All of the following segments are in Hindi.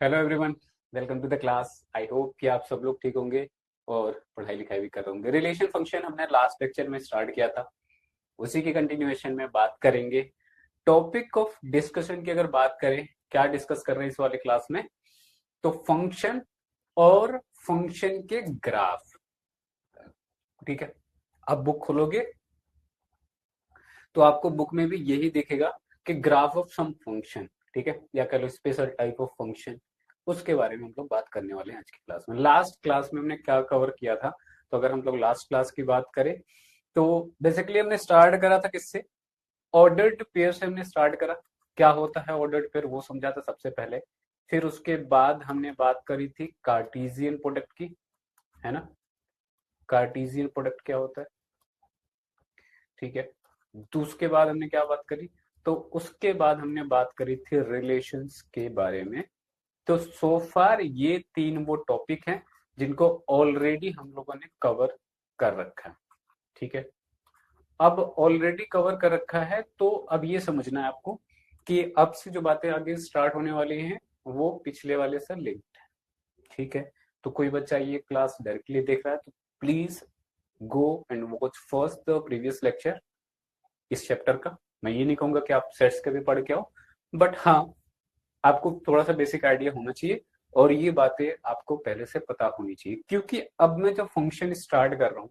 Hello everyone, welcome to the class. I hope कि आप सब लोग ठीक होंगे और पढ़ाई लिखाई भी कर रहे होंगे। रिलेशन फंक्शन हमने लास्ट लेक्चर में स्टार्ट किया था, उसी की कंटिन्यूएशन में बात करेंगे। टॉपिक ऑफ डिस्कशन की अगर बात करें, क्या डिस्कस कर रहे हैं इस वाले क्लास में, तो फंक्शन और फंक्शन के ग्राफ। ठीक है, अब बुक खोलोगे तो आपको बुक में भी यही दिखेगा कि ग्राफ ऑफ सम फंक्शन, ठीक है, या कह लो स्पेशल टाइप ऑफ फंक्शन। उसके बारे में हम लोग बात करने वाले हैं आज की क्लास में। लास्ट क्लास में हमने क्या कवर किया था, तो अगर हम लोग लास्ट क्लास की बात करें तो बेसिकली हमने स्टार्ट करा था किससे? ऑर्डर्ड पेयर से हमने स्टार्ट करा। क्या होता है ऑर्डर्ड पेयर वो समझा था सबसे पहले। फिर उसके बाद हमने बात करी थी कार्टेशियन प्रोडक्ट की, है ना। कार्टेशियन प्रोडक्ट क्या होता है, ठीक है। तो उसके बाद हमने क्या बात करी, तो उसके बाद हमने बात करी थी रिलेशंस के बारे में। तो सो फार ये तीन वो टॉपिक हैं जिनको ऑलरेडी हम लोगों ने कवर कर रखा है, ठीक है। अब ऑलरेडी कवर कर रखा है तो अब ये समझना है आपको कि अब से जो बातें आगे स्टार्ट होने वाली हैं वो पिछले वाले से लिंक्ड है, ठीक है। तो कोई बच्चा ये क्लास डायरेक्टली देख रहा है तो please go and watch first the previous lecture इस चैप्टर का। मैं ये नहीं कहूंगा कि आप सेट्स के भी पढ़ के आओ, बट हाँ, आपको थोड़ा सा बेसिक आइडिया होना चाहिए और ये बातें आपको पहले से पता होनी चाहिए, क्योंकि अब मैं जब फंक्शन स्टार्ट कर रहा हूँ,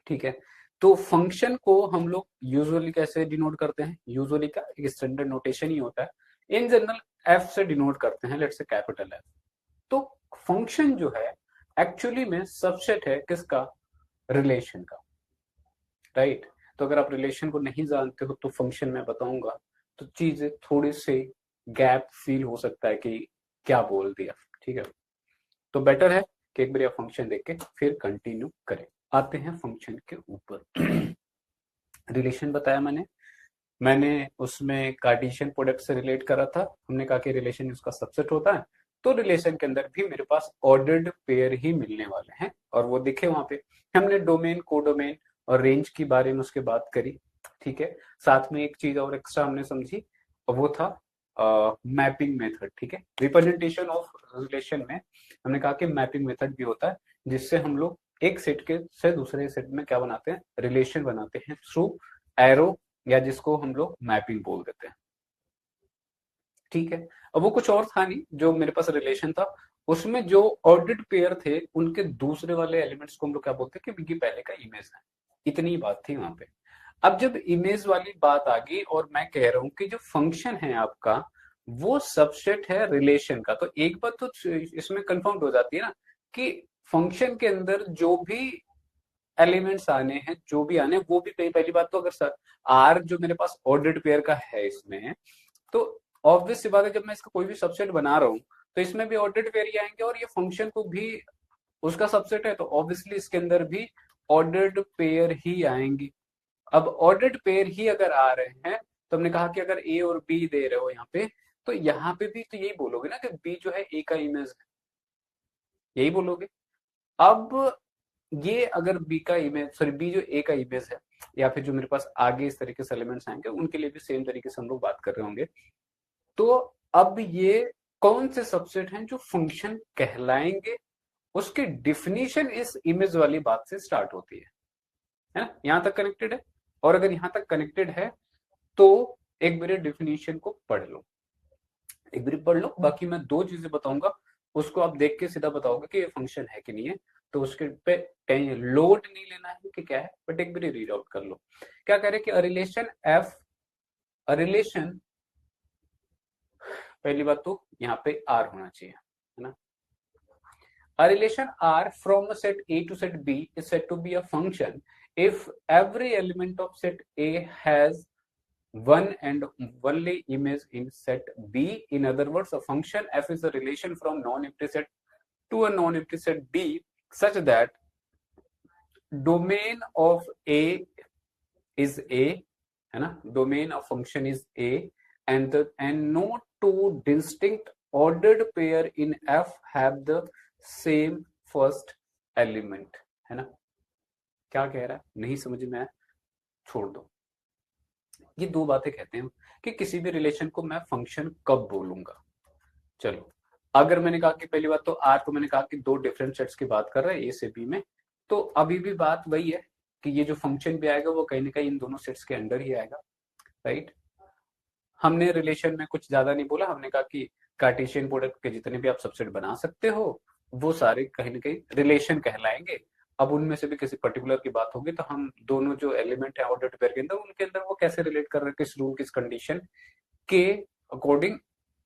ठीक है, तो फंक्शन को हम लोग यूजुअली कैसे डिनोट करते हैं? यूजुअली का एक स्टैंडर्ड नोटेशन ही होता है। इन जनरल एफ से डिनोट करते हैं, लेट्स से कैपिटल एफ। तो फंक्शन जो है एक्चुअली में सबसेट है किसका? रिलेशन का, राइट। तो अगर आप रिलेशन को नहीं जानते हो तो फंक्शन में बताऊंगा तो चीजें थोड़ी सी गैप फील हो सकता है कि क्या बोल दिया, ठीक है। तो बेटर है कि एक बार आप फंक्शन देख के फिर कंटिन्यू करें। आते हैं फंक्शन के ऊपर। रिलेशन बताया मैंने मैंने उसमें कार्टेशियन प्रोडक्ट से रिलेट करा था। हमने कहा कि रिलेशन उसका सबसेट होता है, तो रिलेशन के अंदर भी मेरे पास ऑर्डर्ड पेयर ही मिलने वाले हैं और वो दिखे वहां पे। हमने डोमेन, कोडोमेन और रेंज के बारे में उसके बात करी, ठीक है। साथ में एक चीज और एक्स्ट्रा हमने समझी और वो था मैपिंग मेथड, ठीक है। रिप्रेजेंटेशन ऑफ रिलेशन में हमने कहा कि मैपिंग मेथड भी होता है, जिससे हम लोग एक सेट के से दूसरे सेट में क्या बनाते हैं? रिलेशन बनाते हैं थ्रू एरो, या जिसको हम लोग मैपिंग बोल देते हैं, ठीक है। अब वो कुछ और था नहीं, जो मेरे पास रिलेशन था उसमें जो ऑर्डर्ड पेयर थे उनके दूसरे वाले एलिमेंट्स को हम लोग क्या बोलते हैं कि इनकी पहले का इमेज है। इतनी ही बात थी वहां पे। अब जब इमेज वाली बात आ गई और मैं कह रहा हूं कि जो फंक्शन है आपका वो सबसेट है रिलेशन का, तो एक बात तो इसमें कंफर्म हो जाती है ना कि फंक्शन के अंदर जो भी एलिमेंट्स आने हैं, जो भी आने हैं, वो भी पहली बात तो अगर आर जो मेरे पास ऑर्डर्ड पेयर का है इसमें, तो ऑब्वियस सी बात है जब मैं इसका कोई भी सबसेट बना रहा हूँ तो इसमें भी ऑर्डर्ड पेयर ही आएंगे और ये फंक्शन को भी उसका सबसेट है तो ऑब्वियसली इसके अंदर भी ऑर्डर्ड पेयर ही आएंगी। अब ऑर्डर्ड पेयर ही अगर आ रहे हैं तो हमने कहा कि अगर ए और बी दे रहे हो यहाँ पे, तो यहाँ पे भी तो यही बोलोगे ना कि बी जो है ए का इमेज है, यही बोलोगे। अब ये अगर बी का इमेज, सॉरी बी जो ए का इमेज है, या फिर जो मेरे पास आगे इस तरीके से एलिमेंट्स आएंगे उनके लिए भी सेम तरीके से हम लोग बात कर रहे होंगे। तो अब ये कौन से सबसेट हैं जो फंक्शन कहलाएंगे, उसकी डिफिनीशन इस इमेज वाली बात से स्टार्ट होती है ना। यहां तक कनेक्टेड है? और अगर यहां तक कनेक्टेड है तो एक बार डिफिनीशन को पढ़ लो, एक बार पढ़ लो। बाकी मैं दो चीजें बताऊंगा, उसको आप देख के सीधा बताओगे कि ये फंक्शन है कि नहीं है, तो उसके पे लोड नहीं लेना है कि क्या है, बट एक बार रीड आउट कर लो। क्या कह रहे हैं कि a relation F, a relation, पहली बात तो यहाँ पे आर होना चाहिए, है ना। A relation R from a set A to set B is said to be a function if every element of set A has one and only image in set B. In other words, a function f is a relation from non-empty set to a non-empty set B such that domain of A is A, है ना, domain of function is A, and no two distinct ordered pair in F have the same first element, है ना। क्या कह रहा है, नहीं समझ में आया, छोड़ दो। ये दो बातें कहते हैं कि किसी भी रिलेशन को मैं फंक्शन कब बोलूंगा। चलो अगर मैंने कहा कि पहली बात तो आर को मैंने कहा कि दो डिफरेंट सेट्स की बात कर रहे हैं ए से बी में, तो अभी भी बात वही है कि ये जो फंक्शन भी आएगा वो कहीं ना कहीं इन दोनों सेट्स के अंडर ही आएगा, राइट। हमने रिलेशन में कुछ ज्यादा नहीं बोला, हमने कहा कि कार्टेशियन प्रोडक्ट के जितने भी आप सबसेट बना सकते हो वो सारे कहीं ना कहीं रिलेशन कहलाएंगे। अब उनमें से भी किसी पर्टिकुलर की बात होगी तो हम दोनों जो एलिमेंट है ऑर्डर पेयर के अंदर उनके अंदर वो कैसे रिलेट कर रहे हैं, किस रूल किस कंडीशन के अकॉर्डिंग,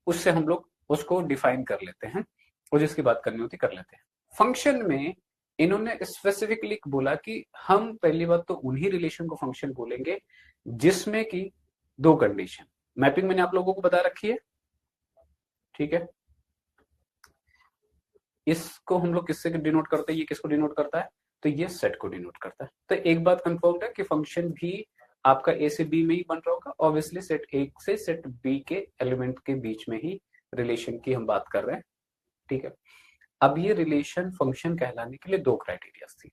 उससे हम लोग उसको डिफाइन कर लेते हैं और जिसकी बात करनी होती कर लेते हैं। फंक्शन में इन्होंने स्पेसिफिकली बोला कि हम पहली बात तो उन्हीं रिलेशन को फंक्शन बोलेंगे जिसमें कि दो कंडीशन, मैपिंग मैंने आप लोगों को बता रखी है, ठीक है। इसको हम लोग किससे डिनोट करते हैं, ये किसको डिनोट करता है, तो ये सेट को डिनोट करता है। तो एक बात कंफर्म है कि फंक्शन भी आपका ए से बी में ही बन रहा होगा, ऑब्वियसली सेट ए से सेट बी के एलिमेंट के बीच में ही रिलेशन की हम बात कर रहे हैं, ठीक है। अब ये रिलेशन फंक्शन कहलाने के लिए दो क्राइटेरिया थी।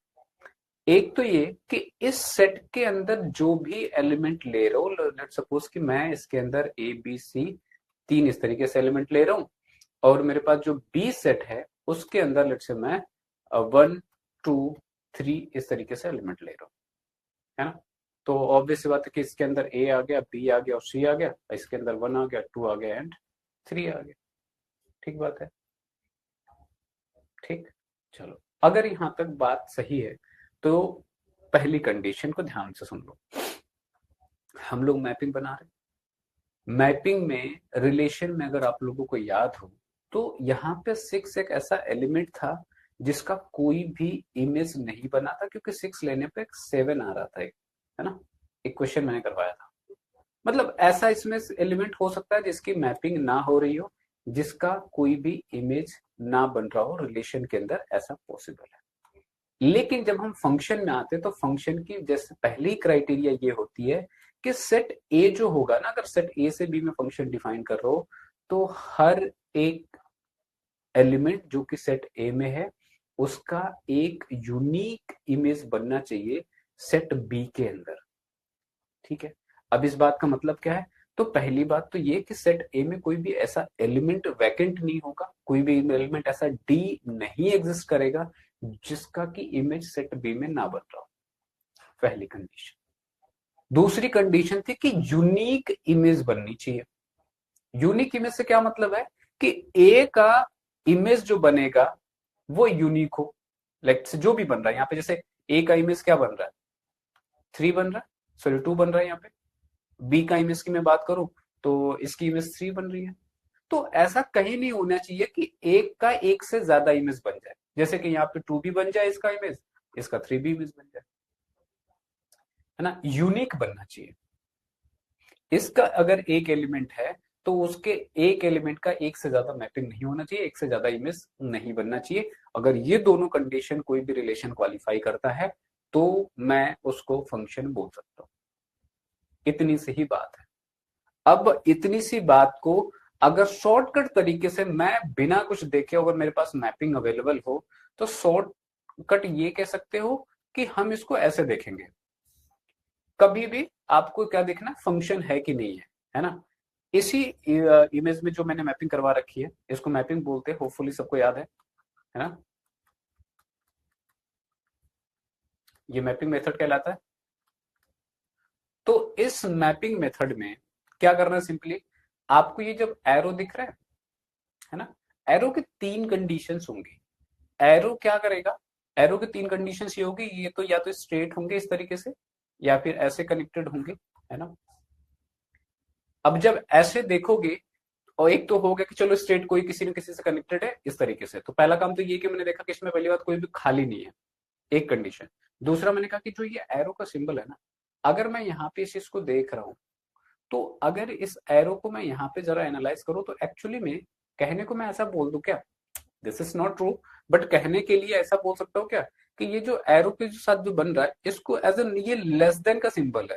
एक तो ये कि इस सेट के अंदर जो भी एलिमेंट ले रहा हूं, लेट्स सपोज कि मैं इसके अंदर ए बी सी तीन इस तरीके से एलिमेंट ले रहा हूं और मेरे पास जो बी सेट है उसके अंदर लेट्स से मैं 1 2 3 इस तरीके से एलिमेंट ले रहा हूं, है ना। तो ऑब्वियस बात है कि इसके अंदर ए आ गया, बी आ गया और सी आ गया, इसके अंदर 1 आ गया, 2 आ गया एंड 3 आ गया, ठीक बात है, ठीक। चलो अगर यहां तक बात सही है तो पहली कंडीशन को ध्यान से सुन लो। हम लोग मैपिंग बना रहे हैं, मैपिंग में रिलेशन में अगर आप लोगों को याद हो तो यहाँ पे 6 एक ऐसा एलिमेंट था जिसका कोई भी इमेज नहीं बना था क्योंकि 6 लेने पे 7 आ रहा था, एक है ना, एक क्वेश्चन मैंने करवाया था। मतलब ऐसा इसमें एलिमेंट हो सकता है जिसकी मैपिंग ना हो रही हो, जिसका कोई भी इमेज ना बन रहा हो रिलेशन के अंदर, ऐसा पॉसिबल है। लेकिन जब हम फंक्शन में आते हैं तो फंक्शन की जैसे पहली क्राइटेरिया ये होती है कि सेट ए जो होगा ना, अगर सेट ए से बी में फंक्शन डिफाइन कर रहे हो तो हर एक एलिमेंट जो कि सेट ए में है उसका एक यूनिक इमेज बनना चाहिए सेट बी के अंदर, ठीक है। अब इस बात का मतलब क्या है, तो पहली बात तो ये कि सेट ए में कोई भी ऐसा एलिमेंट वैकेंट नहीं होगा, कोई भी एलिमेंट ऐसा डी नहीं एग्जिस्ट करेगा जिसका की इमेज सेट बी में ना बन रहा हो, पहली कंडीशन। दूसरी कंडीशन थी कि यूनिक इमेज बननी चाहिए। यूनिक इमेज से क्या मतलब है कि ए का इमेज जो बनेगा वो यूनिक हो, लाइक जो भी बन रहा है यहाँ पे, जैसे ए का इमेज क्या बन रहा है, 3 बन रहा है, सॉरी 2 बन रहा है यहाँ पे। बी का इमेज की मैं बात करूं तो इसकी इमेज 3 बन रही है। तो ऐसा कहीं नहीं होना चाहिए कि एक का एक से ज्यादा इमेज बन जाए, जैसे कि यहाँ पे 2 भी बन जाए इसका इमेज, इसका 3 भी इमेज बन जाए, है ना। यूनिक बनना चाहिए। इसका अगर एक एलिमेंट है तो उसके एक एलिमेंट का एक से ज्यादा मैपिंग नहीं होना चाहिए, एक से ज्यादा इमेज नहीं बनना चाहिए। अगर ये दोनों कंडीशन कोई भी रिलेशन क्वालिफाई करता है तो मैं उसको फंक्शन बोल सकता हूं। इतनी सी ही बात है। अब इतनी सी बात को अगर शॉर्टकट तरीके से मैं बिना कुछ देखे, अगर मेरे पास मैपिंग अवेलेबल हो तो शॉर्टकट ये कह सकते हो कि हम इसको ऐसे देखेंगे। कभी भी आपको क्या देखना, फंक्शन है कि नहीं है ना। इसी इमेज में जो मैंने मैपिंग करवा रखी है इसको मैपिंग बोलते हैं, होपफुली सबको याद है ना। ये मैपिंग मेथड कहलाता है। तो इस मैपिंग मेथड में क्या करना है, सिंपली आपको ये जब एरो दिख रहा है ना, एरो की 3 कंडीशंस होंगी। एरो क्या करेगा, एरो की 3 कंडीशंस ये होगी, ये तो या तो स्ट्रेट होंगे इस तरीके से या फिर ऐसे कनेक्टेड होंगे, है ना। अब जब ऐसे देखोगे और एक तो हो गया कि चलो स्ट्रेट कोई किसी न किसी से कनेक्टेड है इस तरीके से, तो पहला काम तो ये कि मैंने देखा कि इसमें पहली बात कोई भी खाली नहीं है, एक कंडीशन। दूसरा मैंने कहा कि जो ये एरो का सिंबल है ना, अगर मैं यहाँ पे इस चीज को देख रहा हूं तो अगर इस एरो को मैं यहाँ पे जरा एनालाइज करूं तो एक्चुअली में कहने को मैं ऐसा बोल दूं क्या, this is not true, but कहने के लिए ऐसा बोल सकता हूँ क्या कि ये जो एरो के साथ जो बन रहा है इसको एज एन ये लेस देन का सिंबल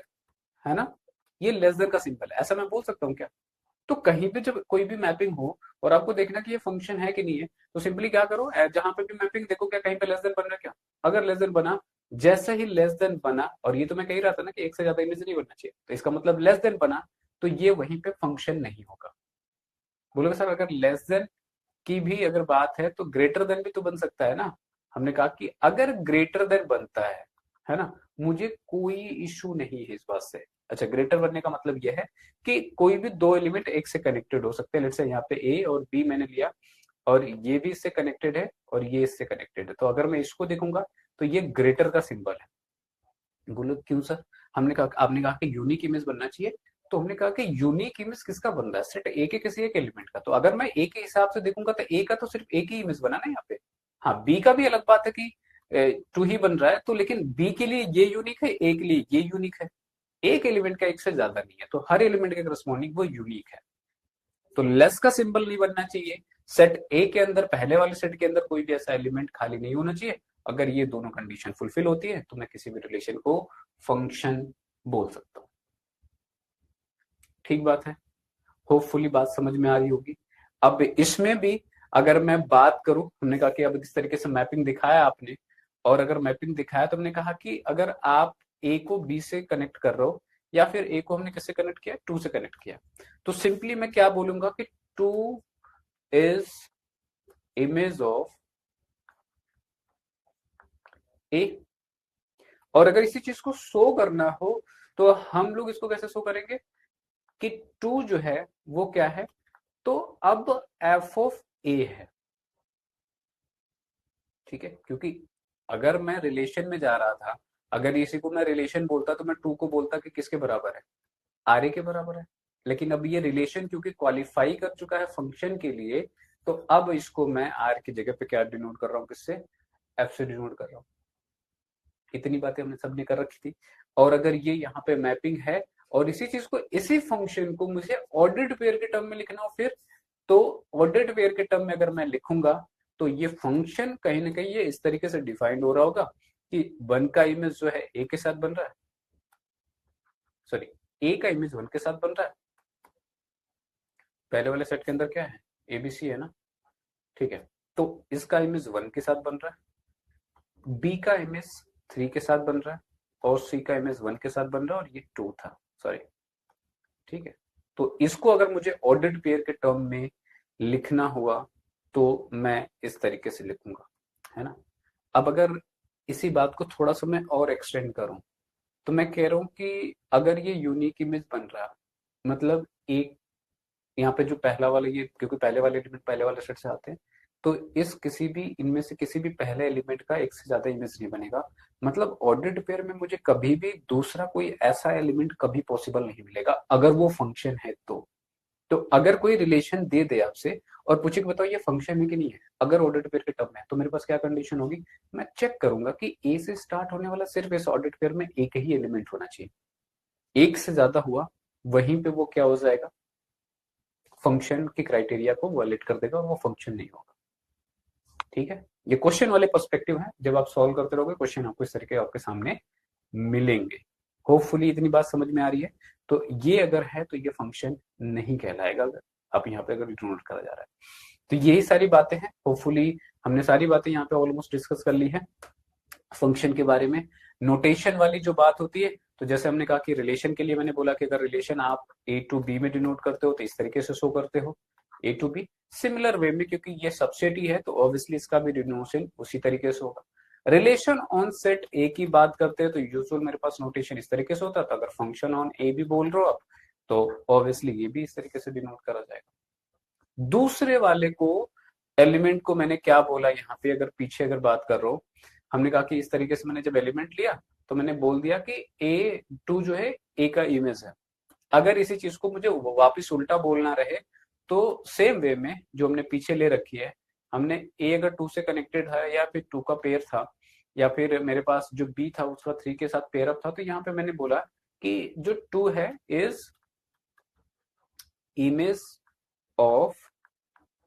है ना, ये लेस देन का सिंबल है, ऐसा मैं बोल सकता हूँ क्या। तो कहीं भी जब कोई भी मैपिंग हो और आपको देखना कि ये फंक्शन है कि नहीं है तो सिंपली क्या करो, जहां पे भी मैपिंग देखो क्या कहीं पे लेस देन बन रहा है क्या, अगर लेस देन बना, जैसे ही लेस देन बना, और ये तो मैं कह ही रहा था ना कि एक से ज्यादा इमेज नहीं बनना चाहिए, तो इसका मतलब लेस देन बना तो ये वहीं पे फंक्शन नहीं होगा। बोलोगे सर अगर लेस देन की भी अगर बात है तो ग्रेटर देन भी तो बन सकता है ना। हमने कहा कि अगर ग्रेटर देन बनता है ना, मुझे कोई इश्यू नहीं है इस बात से। अच्छा, ग्रेटर बनने का मतलब यह है कि कोई भी दो एलिमेंट एक से कनेक्टेड हो सकते हैं। लेट्स से यहाँ पे ए और बी मैंने लिया, और ये भी इससे कनेक्टेड है और ये इससे कनेक्टेड है, तो अगर मैं इसको देखूंगा तो ये ग्रेटर का सिंबल है। बोलो क्यों सर? हमने कहा, आपने कहा कि यूनिक इमेज बनना चाहिए, तो हमने कहा कि यूनिक इमेज किसका बन रहा है? सेट ए के किसी एक एलिमेंट का। तो अगर मैं ए के हिसाब से देखूंगा तो ए का तो सिर्फ एक ही इमेज बना ना यहाँ पे। हाँ, बी का भी अलग बात है कि टू ही बन रहा है, तो लेकिन बी के लिए ये यूनिक है, ए के लिए ये यूनिक है। एक एलिमेंट का एक से ज्यादा नहीं है, तो हर एलिमेंट के करस्पॉन्डिंग वो यूनिक है। तो लेस का सिंबल नहीं बनना चाहिए। सेट ए के अंदर, पहले वाले सेट के अंदर कोई भी ऐसा एलिमेंट खाली नहीं होना चाहिए। अगर ये दोनों कंडीशन फुलफिल होती है तो मैं किसी भी रिलेशन को फंक्शन बोल सकता हूं। ठीक बात है, होपफुली बात समझ में आ रही होगी। अब इसमें भी अगर मैं बात करूं, हमने कहा कि अब इस तरीके से मैपिंग दिखाया आपने, और अगर मैपिंग दिखाया तो हमने कहा कि अगर आप ए को बी से कनेक्ट कर रहे हो, या फिर ए को हमने किससे कनेक्ट किया? टू से कनेक्ट किया, तो सिंपली मैं क्या बोलूंगा कि टू इज इमेज ऑफ ए। और अगर इसी चीज को शो करना हो तो हम लोग इसको कैसे शो करेंगे कि टू जो है वो क्या है? तो अब एफ ऑफ ए है। ठीक है, क्योंकि अगर मैं रिलेशन में जा रहा था, अगर इसी को मैं रिलेशन बोलता तो मैं टू को बोलता कि किसके बराबर है? आर ए के बराबर है। लेकिन अब ये रिलेशन क्योंकि क्वालिफाई कर चुका है फंक्शन के लिए, तो अब इसको मैं आर की जगह पे क्या डिनोट कर रहा हूं? किससे? एफ से डिनोट कर रहा हूं। इतनी बातें हमने सबने कर रखी थी। और अगर ये यहाँ पे मैपिंग है, और इसी चीज को, इसी फंक्शन को मुझे ऑर्डर्ड पेयर के टर्म में लिखना हो फिर, तो ऑर्डर्ड पेयर के टर्म में अगर मैं लिखूंगा तो ये फंक्शन कहीं ना कहीं ये इस तरीके से डिफाइंड हो रहा होगा कि वन का इमेज जो है ए के साथ बन रहा है, सॉरी, ए का इमेज वन के साथ बन रहा है। पहले वाले सेट के अंदर क्या है? एबीसी है ना। ठीक है, तो इसका इमेज वन के साथ बन रहा है, बी का इमेज थ्री के साथ बन रहा है, और सी का इमेज वन के साथ बन रहा है, और ये टू था, सॉरी। ठीक है, तो इसको अगर मुझे ऑर्डर्ड पेयर के टर्म में लिखना हुआ तो मैं इस तरीके से लिखूंगा, है ना। अब अगर इसी बात को थोड़ा सा मैं और एक्सटेंड करूं, तो मैं कह रहा हूं कि अगर ये यूनिक इमेज बन रहा है, मतलब एक यहाँ पे जो पहला वाला, ये क्योंकि पहले वाले एलिमेंट पहले वाले सेट से आते हैं, तो इस किसी भी इनमें से किसी भी पहले एलिमेंट का एक से ज्यादा इमेज नहीं बनेगा। मतलब ऑर्डर्ड पेयर में मुझे कभी भी दूसरा कोई ऐसा एलिमेंट कभी पॉसिबल नहीं मिलेगा अगर वो फंक्शन है तो अगर कोई रिलेशन दे दे आपसे और पूछे कि बताओ ये फंक्शन है कि नहीं है, अगर ऑर्डर्ड पेयर के टर्म में, तो मेरे पास क्या कंडीशन होगी? मैं चेक करूंगा कि ए से स्टार्ट होने वाला सिर्फ इस ऑर्डर्ड पेयर में एक ही एलिमेंट होना चाहिए। एक से ज्यादा हुआ, वहीं पे वो क्या हो जाएगा? फंक्शन की क्राइटेरिया को वॉलेट कर देगा और वो फंक्शन नहीं होगा। ठीक है, ये क्वेश्चन वाले पर्सपेक्टिव है। जब आप सॉल्व करते रहोगे क्वेश्चन आपको इस तरीके आपके सामने मिलेंगे। होपफुली इतनी बात समझ में आ रही है। तो ये अगर है तो ये फंक्शन नहीं कहलाएगा, अगर आप यहाँ पे अगर इग्नोर करा जा रहा है। तो यही सारी बातें हैं। होपफुली हमने सारी बातें यहाँ पे ऑलमोस्ट डिस्कस कर ली है फंक्शन के बारे में। नोटेशन वाली जो बात होती है, तो जैसे हमने कहा कि रिलेशन के लिए मैंने बोला कि अगर रिलेशन आप ए टू बी में डिनोट करते हो तो इस तरीके से शो करते हो, ए टू बी। सिमिलर वे में, क्योंकि ये सबसेट ही है तो ऑब्वियसली इसका भी डिनोशन उसी तरीके से होगा। रिलेशन ऑन सेट ए की बात करते हैं तो यूजुअल मेरे पास नोटेशन इस तरीके से होता था। अगर फंक्शन ऑन ए भी बोल रहे हो आप तो ऑब्वियसली ये भी इस तरीके से डिनोट करा जाएगा। दूसरे वाले को, एलिमेंट को मैंने क्या बोला यहाँ पे, अगर पीछे अगर बात कर रहा हूं, हमने कहा कि इस तरीके से मैंने जब एलिमेंट लिया तो मैंने बोल दिया कि ए टू जो है ए का इमेज है। अगर इसी चीज को मुझे वापिस उल्टा बोलना रहे तो सेम वे में जो हमने पीछे ले रखी है, हमने ए अगर टू से कनेक्टेड है या फिर टू का पेयर था, या फिर मेरे पास जो बी था उसका थ्री के साथ पेयर अप था, तो यहाँ पे मैंने बोला कि जो टू है is image of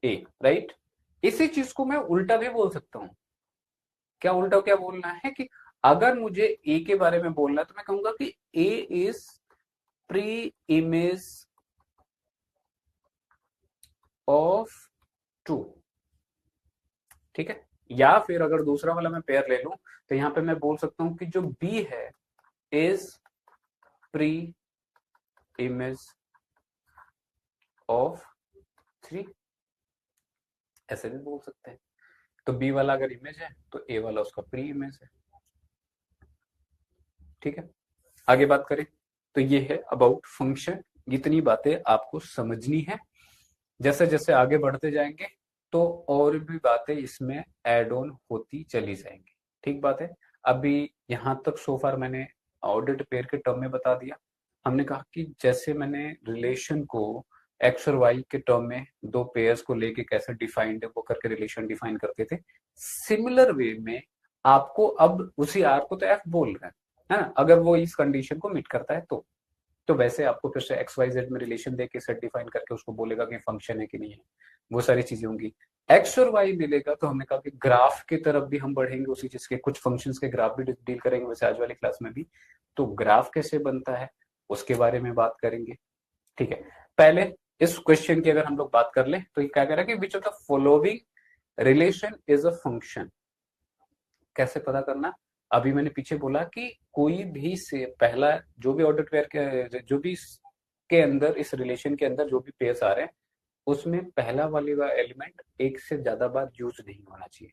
A, right. इसी चीज को मैं उल्टा भी बोल सकता हूं। क्या उल्टा क्या बोलना है कि अगर मुझे ए के बारे में बोलना है तो मैं कहूंगा कि A is pre image of two. ठीक है, या फिर अगर दूसरा वाला मैं पेयर ले लूं तो यहां पे मैं बोल सकता हूं कि जो बी है is pre image of three. ऐसे भी बोल सकते हैं। तो बी वाला अगर इमेज है तो ए वाला उसका प्री इमेज है। ठीक है, आगे बात करें तो ये है अबाउट फंक्शन। इतनी बातें आपको समझनी है। जैसे जैसे आगे बढ़ते जाएंगे तो और भी बातें इसमें ऐड ऑन होती चली जाएंगी। ठीक बात है। अभी यहाँ तक सो फार मैंने ऑर्डर्ड पेयर के टर्म में बता दिया। हमने कहा कि जैसे मैंने रिलेशन को एक्स और वाई के टर्म में दो पेयर्स को लेके कैसे डिफाइंड वो करके रिलेशन डिफाइन करते थे, सिमिलर वे में आपको अब उसी आर को तो एफ बोल रहे हैं, है ना, अगर वो इस कंडीशन को मीट करता है तो वैसे आपको फिर से एक्स वाई जेड में रिलेशन देके सेट डिफाइन करके उसको बोलेगा कि फंक्शन है कि नहीं है, वो सारी चीजें होंगी। एक्स और वाई मिलेगा तो हमने कहा कि ग्राफ की तरफ भी हम बढ़ेंगे, उसी चीज के कुछ फंक्शंस के ग्राफ भी डील करेंगे वैसे आज वाली क्लास में भी। तो ग्राफ कैसे बनता है उसके बारे में बात करेंगे। ठीक है, पहले इस क्वेश्चन की अगर हम लोग बात कर ले तो ये क्या कह रहा है कि which of the following relation is a function. कैसे पता करना, अभी मैंने पीछे बोला कि कोई भी से पहला जो भी ऑर्डर पेयर के जो भी के अंदर इस रिलेशन के अंदर जो भी पेयर्स आ रहे हैं उसमें पहला वाले एलिमेंट एक से ज्यादा बार यूज नहीं होना चाहिए।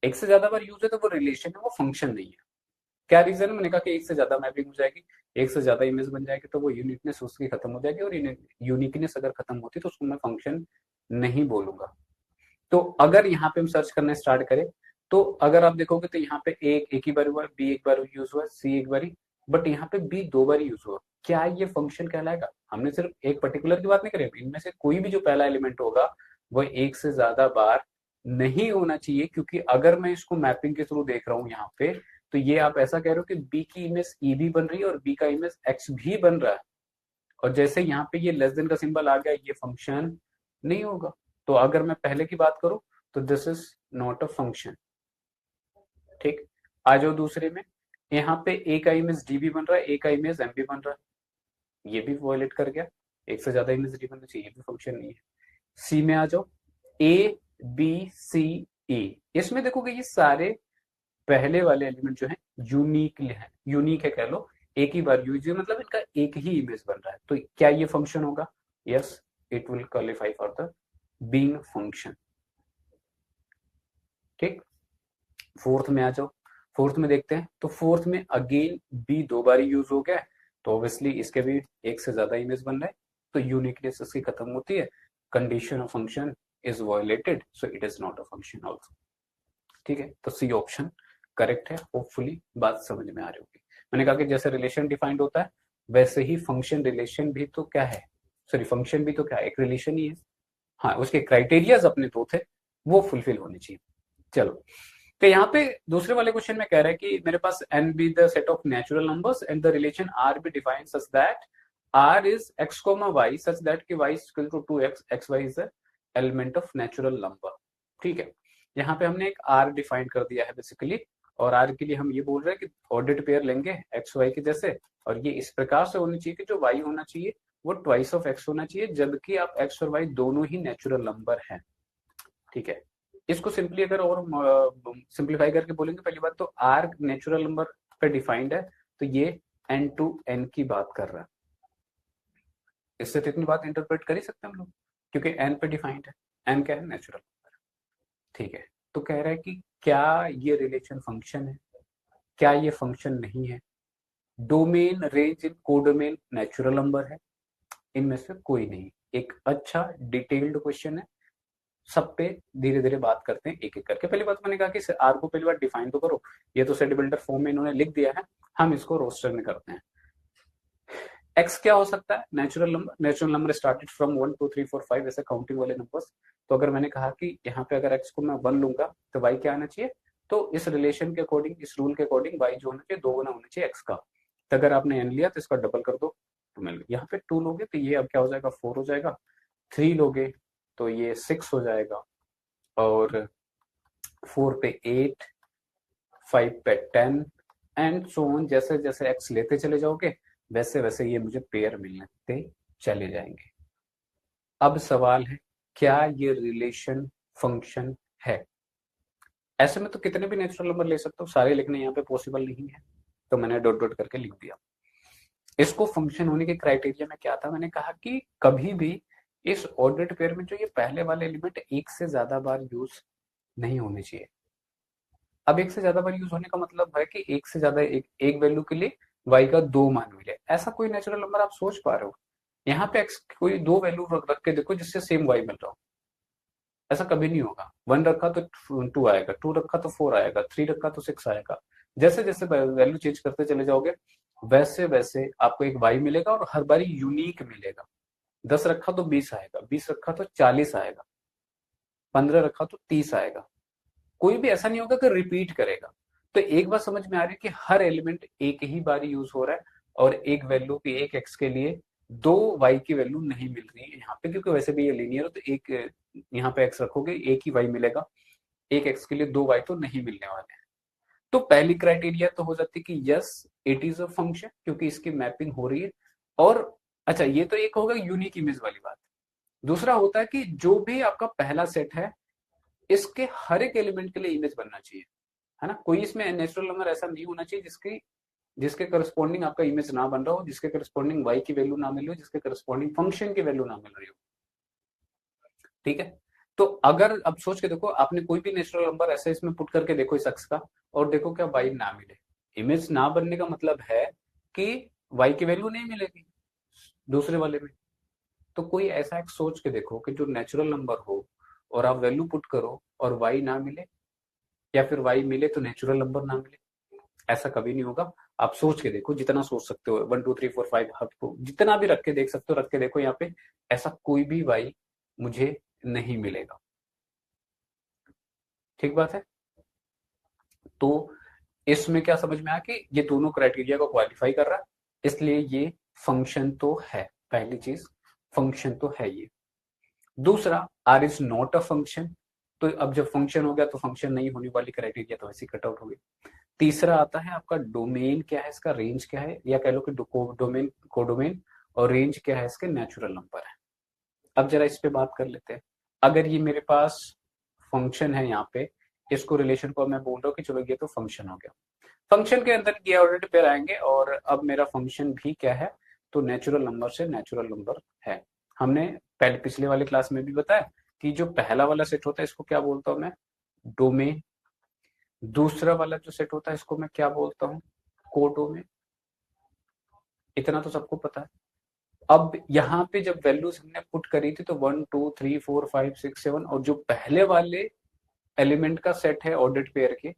एक से ज्यादा बार यूज है तो वो रिलेशन है, वो फंक्शन नहीं है। क्या रीजन है, मैंने कहा कि एक से ज्यादा मैपिंग हो जाएगी, एक से ज्यादा इमेज बन जाएगी तो वो यूनिकनेस उसकी खत्म हो जाएगी, और यूनिकनेस अगर खत्म होती तो उसको मैं फंक्शन नहीं बोलूंगा। तो अगर यहाँ पे हम सर्च करना स्टार्ट करें तो अगर आप देखोगे तो यहाँ पे एक ही बार हुआ, बी एक बार यूज हुआ, सी एक बारी, बट यहाँ पे बी दो बार यूज हुआ। क्या ये फंक्शन कहलाएगा? हमने सिर्फ एक पर्टिकुलर की बात नहीं करी, इनमें से कोई भी जो पहला एलिमेंट होगा वो एक से ज्यादा बार नहीं होना चाहिए, क्योंकि अगर मैं इसको मैपिंग के थ्रू देख रहा हूँ यहाँ पे तो ये आप ऐसा कह रहे हो कि बी की इमेज ई भी बन रही है और बी का इमेज एक्स भी बन रहा है, और जैसे यहाँ पे ये लेस देन का सिंबल आ गया ये फंक्शन नहीं होगा। तो अगर मैं पहले की बात करूं तो this is not a function. ठीक, आ जाओ दूसरे में। यहाँ पे ए का इमेज डी भी बन रहा है, ए का इमेज एम भी बन रहा है, ये भी वॉयलेट कर गया। एक से ज्यादा इमेज डी बनना चाहिए, ये भी फंक्शन नहीं है। सी में आ जाओ, ए बी सी ई, इसमें देखोगे ये सारे पहले वाले एलिमेंट जो है यूनिक है कह लो, एक ही बार यूज मतलब इनका एक ही इमेज बन रहा है, तो क्या ये फंक्शन होगा? Yes, it will qualify for the being function. ठीक, फोर्थ में आ जाओ। फोर्थ में देखते हैं तो फोर्थ में अगेन बी दो बार यूज हो गया, तो ऑब्वियसली इसके भी एक से ज्यादा इमेज बन रहा है, तो यूनिकनेस इसकी खत्म होती है, condition of function is violated, so it is not a function also. ठीक है, तो सी ऑप्शन करेक्ट है। होपफुली बात समझ में आ रही होगी। मैंने कहा कि जैसे रिलेशन डिफाइंड होता है वैसे ही फंक्शन रिलेशन भी तो क्या है, सॉरी फंक्शन भी तो क्या है, एक रिलेशन ही है। हाँ, उसके क्राइटेरियाज अपने दो थे, वो फुलफिल होने चाहिए। चलो, तो यहाँ पे दूसरे वाले क्वेश्चन में कह रहा है कि मेरे पास n be the set of natural numbers and the relation r be defined such that r is x, y such that कि y is equal to 2x, xy is the element of natural number. ठीक है, यहाँ पे हमने एक r डिफाइन कर दिया है बेसिकली, और r के लिए हम ये बोल रहे हैं कि ऑर्डर्ड पेयर लेंगे एक्स वाई के जैसे, और ये इस प्रकार से होनी चाहिए कि जो y होना चाहिए वो ट्वाइस ऑफ x होना चाहिए, जबकि आप x और y दोनों ही नेचुरल नंबर हैं। ठीक है, इसको सिंपली अगर और सिंप्लीफाई करके बोलेंगे, पहली बात तो आर नेचुरल नंबर पे डिफाइंड है, तो ये n टू n की बात कर रहा है। इससे तो इतनी बात इंटरप्रेट कर ही सकते हैं हम लोग, क्योंकि n पे डिफाइंड है, n क्या है, नेचुरल नंबर। ठीक है, तो कह रहा है कि क्या ये रिलेशन फंक्शन है, क्या ये फंक्शन नहीं है। डोमेन रेंज इन कोडोमेन नेचुरल नंबर है, इनमें से कोई नहीं। एक अच्छा डिटेल्ड क्वेश्चन है, सब पे धीरे धीरे बात करते हैं एक एक करके। पहली बात मैंने कहा कि आर को पहली बार डिफाइन तो करो, ये तो सेट बिल्डर फॉर्म में इन्होंने लिख दिया है, हम इसको रोस्टर में करते हैं। एक्स क्या हो सकता है, natural number. Natural number started from 1 2 3 4 5 ऐसे काउंटिंग वाले नंबर्स। तो अगर मैंने कहा कि यहाँ पे अगर एक्स को मैं 1 लूंगा तो वाई क्या आना चाहिए, तो इस रिलेशन के अकॉर्डिंग, इस रूल के अकॉर्डिंग वाई जो होना चाहिए 2 गुना होना चाहिए एक्स का। तो अगर आपने एन लिया तो इसका डबल कर दो तो मिल गया। यहाँ पे 2 लोगे तो ये अब क्या हो जाएगा, 4 हो जाएगा। 3 लोगे तो ये 6 हो जाएगा, और 4 पे 8, 5 पे 10 एंड सो ऑन। जैसे जैसे एक्स लेते चले जाओगे वैसे वैसे ये मुझे पेयर मिलते चले जाएंगे। अब सवाल है, क्या ये रिलेशन फंक्शन है? ऐसे में तो कितने भी नेचुरल नंबर ले सकते हो, सारे लिखने यहाँ पे पॉसिबल नहीं है, तो मैंने डॉट डॉट करके लिख दिया। इसको फंक्शन होने के क्राइटेरिया में क्या था, मैंने कहा कि कभी भी इस ऑर्डर्ड पेयर में जो ये पहले वाले एलिमेंट एक से ज्यादा बार यूज नहीं होने चाहिए। अब एक से ज्यादा बार यूज होने का मतलब है कि एक से ज्यादा एक वैल्यू के लिए y का 2 मान मिले, ऐसा कोई नेचुरल नंबर आप सोच पा रहे हो? यहाँ पे x कोई 2 वैल्यू रख के देखो जिससे सेम y मिल रहा हो, ऐसा कभी नहीं होगा। 1 रखा तो 2 आएगा, 2 रखा तो 4 आएगा, 3 रखा तो 6 आएगा। जैसे जैसे वैल्यू चेंज करते चले जाओगे वैसे वैसे आपको एक y मिलेगा और हर बारी यूनिक मिलेगा। 10 रखा तो 20 आएगा, 20 रखा तो 40 आएगा, 15 रखा तो 30 आएगा। कोई भी ऐसा नहीं होगा कि रिपीट करेगा। तो एक बात समझ में आ रही है कि हर एलिमेंट एक ही बार यूज हो रहा है और एक वैल्यू की एक एक्स के लिए 2 वाई की वैल्यू नहीं मिल रही है यहाँ पे, क्योंकि वैसे भी ये लीनियर है तो एक यहाँ पे एक्स रखोगे एक ही वाई मिलेगा, एक एक्स के लिए 2 वाई तो नहीं मिलने वाले हैं। तो पहली क्राइटेरिया तो हो जाती है कि yes it is a function, क्योंकि इसकी मैपिंग हो रही है। और अच्छा, ये तो एक होगा यूनिक इमेज वाली बात। दूसरा होता है कि जो भी आपका पहला सेट है इसके हर एक एलिमेंट के लिए इमेज बनना चाहिए, है ना। कोई इसमें नेचुरल नंबर ऐसा नहीं होना चाहिए जिसके करस्पॉन्डिंग आपका इमेज ना बन रहा हो, जिसके करस्पॉन्डिंग वाई की वैल्यू ना मिल रही हो, जिसके करस्पॉन्डिंग फंक्शन की वैल्यू ना मिल रही हो। ठीक है, तो अगर अब सोच के देखो आपने कोई भी नेचुरल नंबर ऐसे इसमें पुट करके देखो इस अक्स का, और देखो क्या वाई ना मिले। इमेज ना बनने का मतलब है कि वाई की वैल्यू नहीं मिलेगी दूसरे वाले में। तो कोई ऐसा एक सोच के देखो कि जो नेचुरल नंबर हो और आप वैल्यू पुट करो और वाई ना मिले, या फिर वाई मिले तो नेचुरल नंबर ना मिले। ऐसा कभी नहीं होगा। आप सोच के देखो, जितना सोच सकते हो, 1 2 3 4 5 आपको जितना भी रख के देख सकते हो, रख के देखो यहाँ पे ऐसा कोई भी वाई मुझे नहीं मिलेगा। ठीक बात है। तो इसमें क्या समझ में आया कि ये दोनों क्राइटेरिया को क्वालिफाई कर रहा है, इसलिए ये फंक्शन तो है। पहली चीज, फंक्शन तो है ये। दूसरा, R is not a function. तो अब जब फंक्शन हो गया तो फंक्शन नहीं होने वाली क्राइटेरिया तो ऐसे कट आउट हो गई। तीसरा आता है आपका डोमेन क्या है, इसका रेंज क्या है, या कह लो कि डोमेन कोडोमेन, और रेंज क्या है इसके नेचुरल नंबर है। अब जरा इस पे बात कर लेते हैं। अगर ये मेरे पास फंक्शन है यहाँ पे, इसको रिलेशन को मैं बोल रहा हूँ कि चलो ये तो फंक्शन हो गया। फंक्शन के अंदर ये ऑलरेडी पेयर आएंगे, और अब मेरा फंक्शन भी क्या है, तो नेचुरल नंबर से नेचुरल नंबर है। हमने पहले पिछले वाले क्लास में भी बताया कि जो पहला वाला सेट होता है इसको क्या बोलता हूँ मैं, डोमेन। दूसरा वाला जो सेट होता है इसको मैं क्या बोलता हूँ, कोडोमेन। इतना तो सबको पता है। अब यहाँ पे जब वैल्यूज हमने पुट करी थी तो 1 2 3 4 5 6 7, और जो पहले वाले एलिमेंट का सेट है ऑर्डर्ड पेयर के,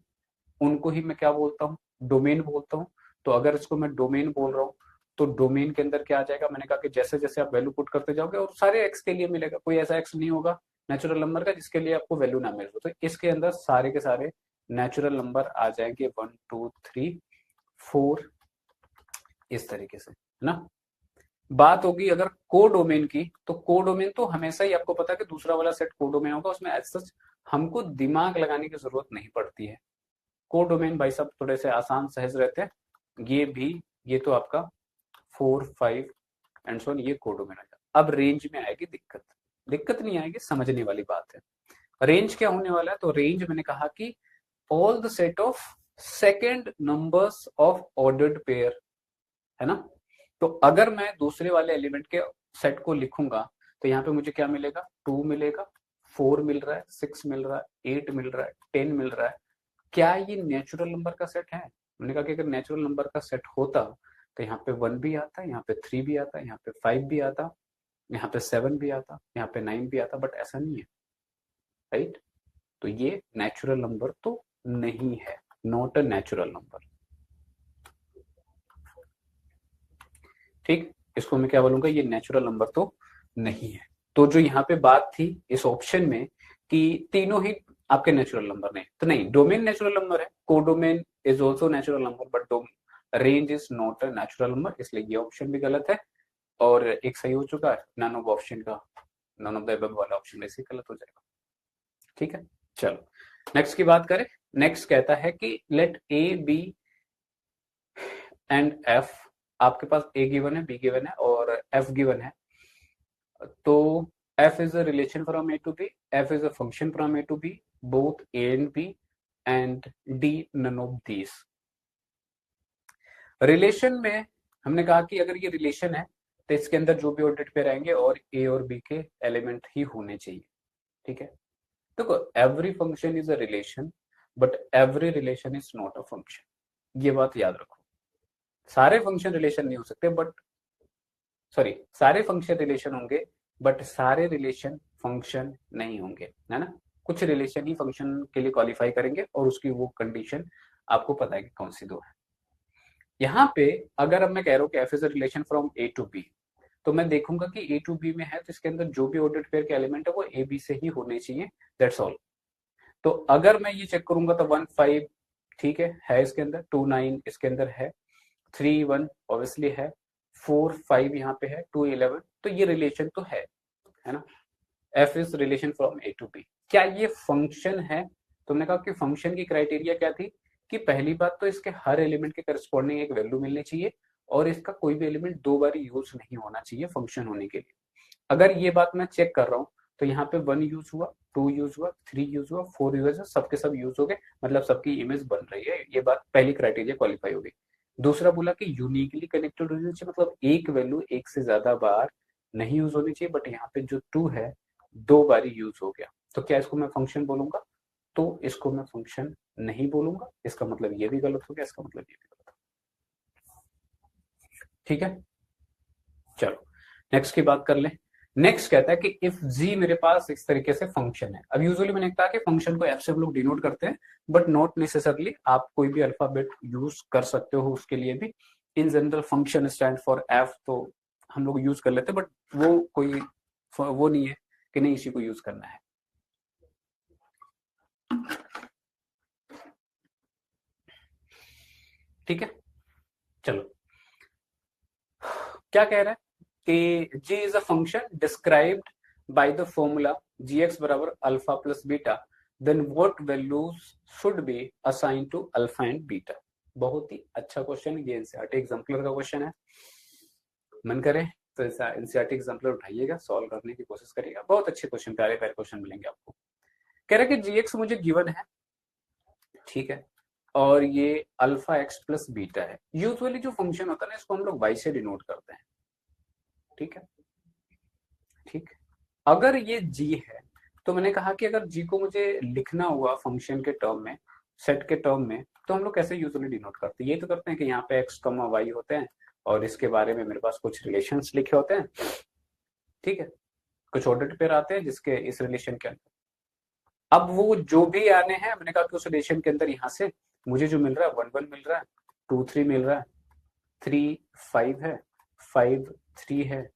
उनको ही मैं क्या बोलता हूँ, डोमेन बोलता हूँ। तो अगर इसको मैं डोमेन बोल रहा हूँ तो डोमेन के अंदर क्या आ जाएगा, मैंने कहा कि जैसे जैसे आप वैल्यू पुट करते जाओगे और सारे एक्स के लिए मिलेगा, कोई ऐसा एक्स नहीं होगा नेचुरल नंबर का जिसके लिए आपको वैल्यू ना मिल रही। तो इसके अंदर सारे के सारे नेचुरल नंबर आ जाएंगे 1 2 3 4, इस तरीके से, है ना। बात होगी अगर कोडोमेन की, तो कोडोमेन तो हमेशा ही आपको पता है कि दूसरा वाला सेट कोडोमेन होगा, उसमें एज सच हमको दिमाग लगाने की जरूरत नहीं पड़ती है। कोडोमेन भाई साहब थोड़े से आसान सहज रहते हैं। ये भी, ये तो आपका 4 5 एंड सो ऑन, ये कोडोमेन आ जाता। अब रेंज में आएगी दिक्कत। दिक्कत नहीं आएगी, समझने वाली बात है। रेंज क्या होने वाला है, तो रेंज मैंने कहा कि all the set of second numbers of ordered pair, है ना। तो अगर मैं दूसरे वाले एलिमेंट के सेट को लिखूंगा तो यहाँ पे मुझे क्या मिलेगा, 2 मिलेगा, 4 मिल रहा है, 6 मिल रहा है, 8 मिल रहा है, 10 मिल रहा है। क्या ये नेचुरल नंबर का सेट है? मैंने कहा कि अगर नेचुरल नंबर का सेट होता तो यहाँ पे 1 भी आता, यहाँ पे 3 भी आता, यहाँ पे 5 भी आता, यहाँ पे 7 भी आता, यहाँ पे 9 भी आता, बट ऐसा नहीं है, राइट। तो ये नेचुरल नंबर तो नहीं है, नॉट अ नेचुरल नंबर। ठीक, इसको मैं क्या बोलूंगा, ये नेचुरल नंबर तो नहीं है। तो जो यहाँ पे बात थी इस ऑप्शन में कि तीनों ही आपके नेचुरल नंबर नहीं, तो नहीं, डोमेन नेचुरल नंबर है, codomain is also natural number, but range is not a natural number, इसलिए ये ऑप्शन भी गलत है। और एक सही हो चुका है, नन ऑफ ऑप्शन का, नन ऑफ द अबव वाला ऑप्शन ऐसे गलत हो जाएगा। ठीक है, चलो नेक्स्ट की बात करें। नेक्स्ट कहता है कि let A B and F, आपके पास ए गिवन है, बी गिवन है और एफ गिवन है। तो f is a relation from a to b, f is a function from a to b, both a and b, and d none of these। Relation में हमने कहा कि अगर ये रिलेशन है तो इसके अंदर जो भी ऑर्डर्ड पेयर आएंगे और ए और बी के एलिमेंट ही होने चाहिए, ठीक है। देखो every function is a relation but every relation is not a function, ये बात याद रखो। सारे फंक्शन रिलेशन नहीं हो सकते, बट सॉरी सारे फंक्शन रिलेशन होंगे बट सारे रिलेशन फंक्शन नहीं होंगे, है ना। कुछ रिलेशन ही फंक्शन के लिए क्वालिफाई करेंगे और उसकी वो कंडीशन आपको पता है कि कौन सी दो है। यहाँ पे अगर अब मैं कह रहा हूँ कि F is a relation from A to B, तो मैं देखूंगा कि ए टू बी में है तो इसके अंदर जो भी ऑर्डर्ड पेयर के एलिमेंट है वो ए बी से ही होने चाहिए, दैट्स ऑल। तो अगर मैं ये चेक करूंगा तो 1 5 ठीक है इसके अंदर, 2 9 इसके अंदर है, 3 1 ऑब्वियसली है, 4 5 यहाँ पे है, 2 11, तो ये रिलेशन तो है ना। F is relation from A to B. क्या ये फंक्शन है? तुमने कहा कि फंक्शन की क्राइटेरिया क्या थी कि पहली बात तो इसके हर एलिमेंट के करस्पॉन्डिंग एक वैल्यू मिलनी चाहिए और इसका कोई भी एलिमेंट दो बार यूज नहीं होना चाहिए फंक्शन होने के लिए। अगर ये बात मैं चेक कर रहा हूँ तो यहाँ पे 1 यूज हुआ, 2 यूज हुआ, 3 यूज हुआ, 4 यूज हुआ, सबके सब यूज हो गए, मतलब सबकी इमेज बन रही है, ये बात पहली क्राइटेरिया क्वालिफाई हो गई। दूसरा बोला कि यूनिकली कनेक्टेड होनी चाहिए, मतलब एक वैल्यू एक से ज्यादा बार नहीं यूज होनी चाहिए, बट यहाँ पे जो 2 है 2 बार यूज हो गया, तो क्या इसको मैं फंक्शन बोलूंगा? तो इसको मैं फंक्शन नहीं बोलूंगा, इसका मतलब ये भी गलत हो गया, इसका मतलब ये भी गलत हो गया, ठीक है। चलो नेक्स्ट की बात कर ले। नेक्स्ट कहता है कि इफ जी मेरे पास इस तरीके से फंक्शन है। अब यूजुअली मैंने कहा कि फंक्शन को एफ से हम लोग डिनोट करते हैं, बट नॉट नेसेसरली, आप कोई भी अल्फाबेट यूज कर सकते हो उसके लिए भी। In general function stand for F, तो हम लोग यूज कर लेते हैं, बट वो कोई वो नहीं है कि नहीं इसी को यूज करना है। ठीक है, चलो क्या कह रहा है कि g is a function described by the formula gx बराबर alpha plus beta, then what values should be assigned to alpha and beta. बहुत ही अच्छा क्वेश्चन, ये एनसीईआरटी एग्जाम्पलर का क्वेश्चन है। मन करे तो एनसीईआरटी एग्जाम्पलर उठाइएगा, सॉल्व करने की कोशिश करिएगा, बहुत अच्छे क्वेश्चन, प्यारे प्यारे क्वेश्चन मिलेंगे आपको। कह रहा है कि gx मुझे गिवन है, ठीक है, और ये अल्फा एक्स प्लस बीटा है। यूजुअली जो फंक्शन होता है ना इसको हम लोग y से डिनोट करते हैं, ठीक है। ठीक, अगर ये g है तो मैंने कहा कि अगर g को मुझे लिखना हुआ फंक्शन के टर्म में, सेट के टर्म में, तो हम लोग कैसे यूजुअली डिनोट करते हैं? ये तो करते हैं कि यहाँ पे x, y होते हैं और इसके बारे में मेरे पास कुछ रिलेशंस लिखे होते हैं, ठीक है, कुछ ऑर्डर्ड पेयर आते हैं जिसके इस रिलेशन के अंदर, अब वो जो भी आने हैं मैंने कहा कि उस रिलेशन के अंदर यहाँ से मुझे जो मिल रहा है 1 1 मिल रहा है, 2 3 मिल रहा है, 3 5 है, 5 3 है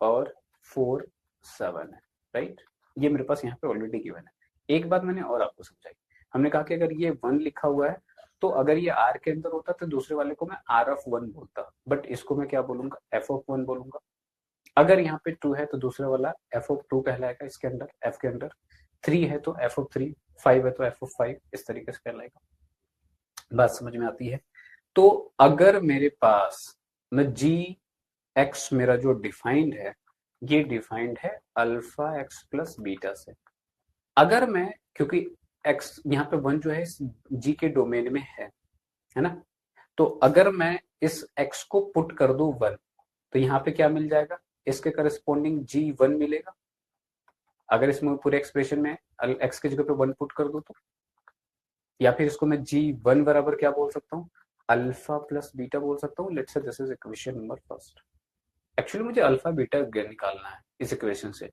और 4 7 है, राइट। ये मेरे पास यहाँ पे ऑलरेडी गिवन है। एक बात मैंने और आपको समझाई, हमने कहा कि अगर ये 1 लिखा हुआ है तो अगर ये r के अंदर होता तो दूसरे वाले को मैं r ऑफ 1 बोलता, बट इसको मैं क्या बोलूंगा? f ऑफ 1 बोलूंगा। अगर यहाँ पे 2 है तो दूसरे वाला f ऑफ 2 कहलाएगा, इसके अंदर f के अंदर 3 है तो f ऑफ 3, 5 है तो f ऑफ 5, इस तरीके से कहलाएगा। बात समझ में आती है? तो अगर मेरे पास मैं g x मेरा जो डिफाइंड है, ये डिफाइंड है अल्फा एक्स प्लस बीटा से। अगर मैं, क्योंकि x यहाँ पे 1 जो है इस g के डोमेन में है ना, तो अगर मैं इस x को पुट कर दूं 1 तो यहाँ पे क्या मिल जाएगा? इसके करस्पॉन्डिंग g1 मिलेगा। अगर इसमें पूरे एक्सप्रेशन में x की जगह पे 1 पुट कर दो तो, या फिर इसको मैं g1 बराबर क्या बोल सकता हूँ? अल्फा प्लस बीटा बोल सकता हूँ। Let's say this is equation number first. Actually मुझे अल्फा बीटा निकालना है इस इक्वेशन से,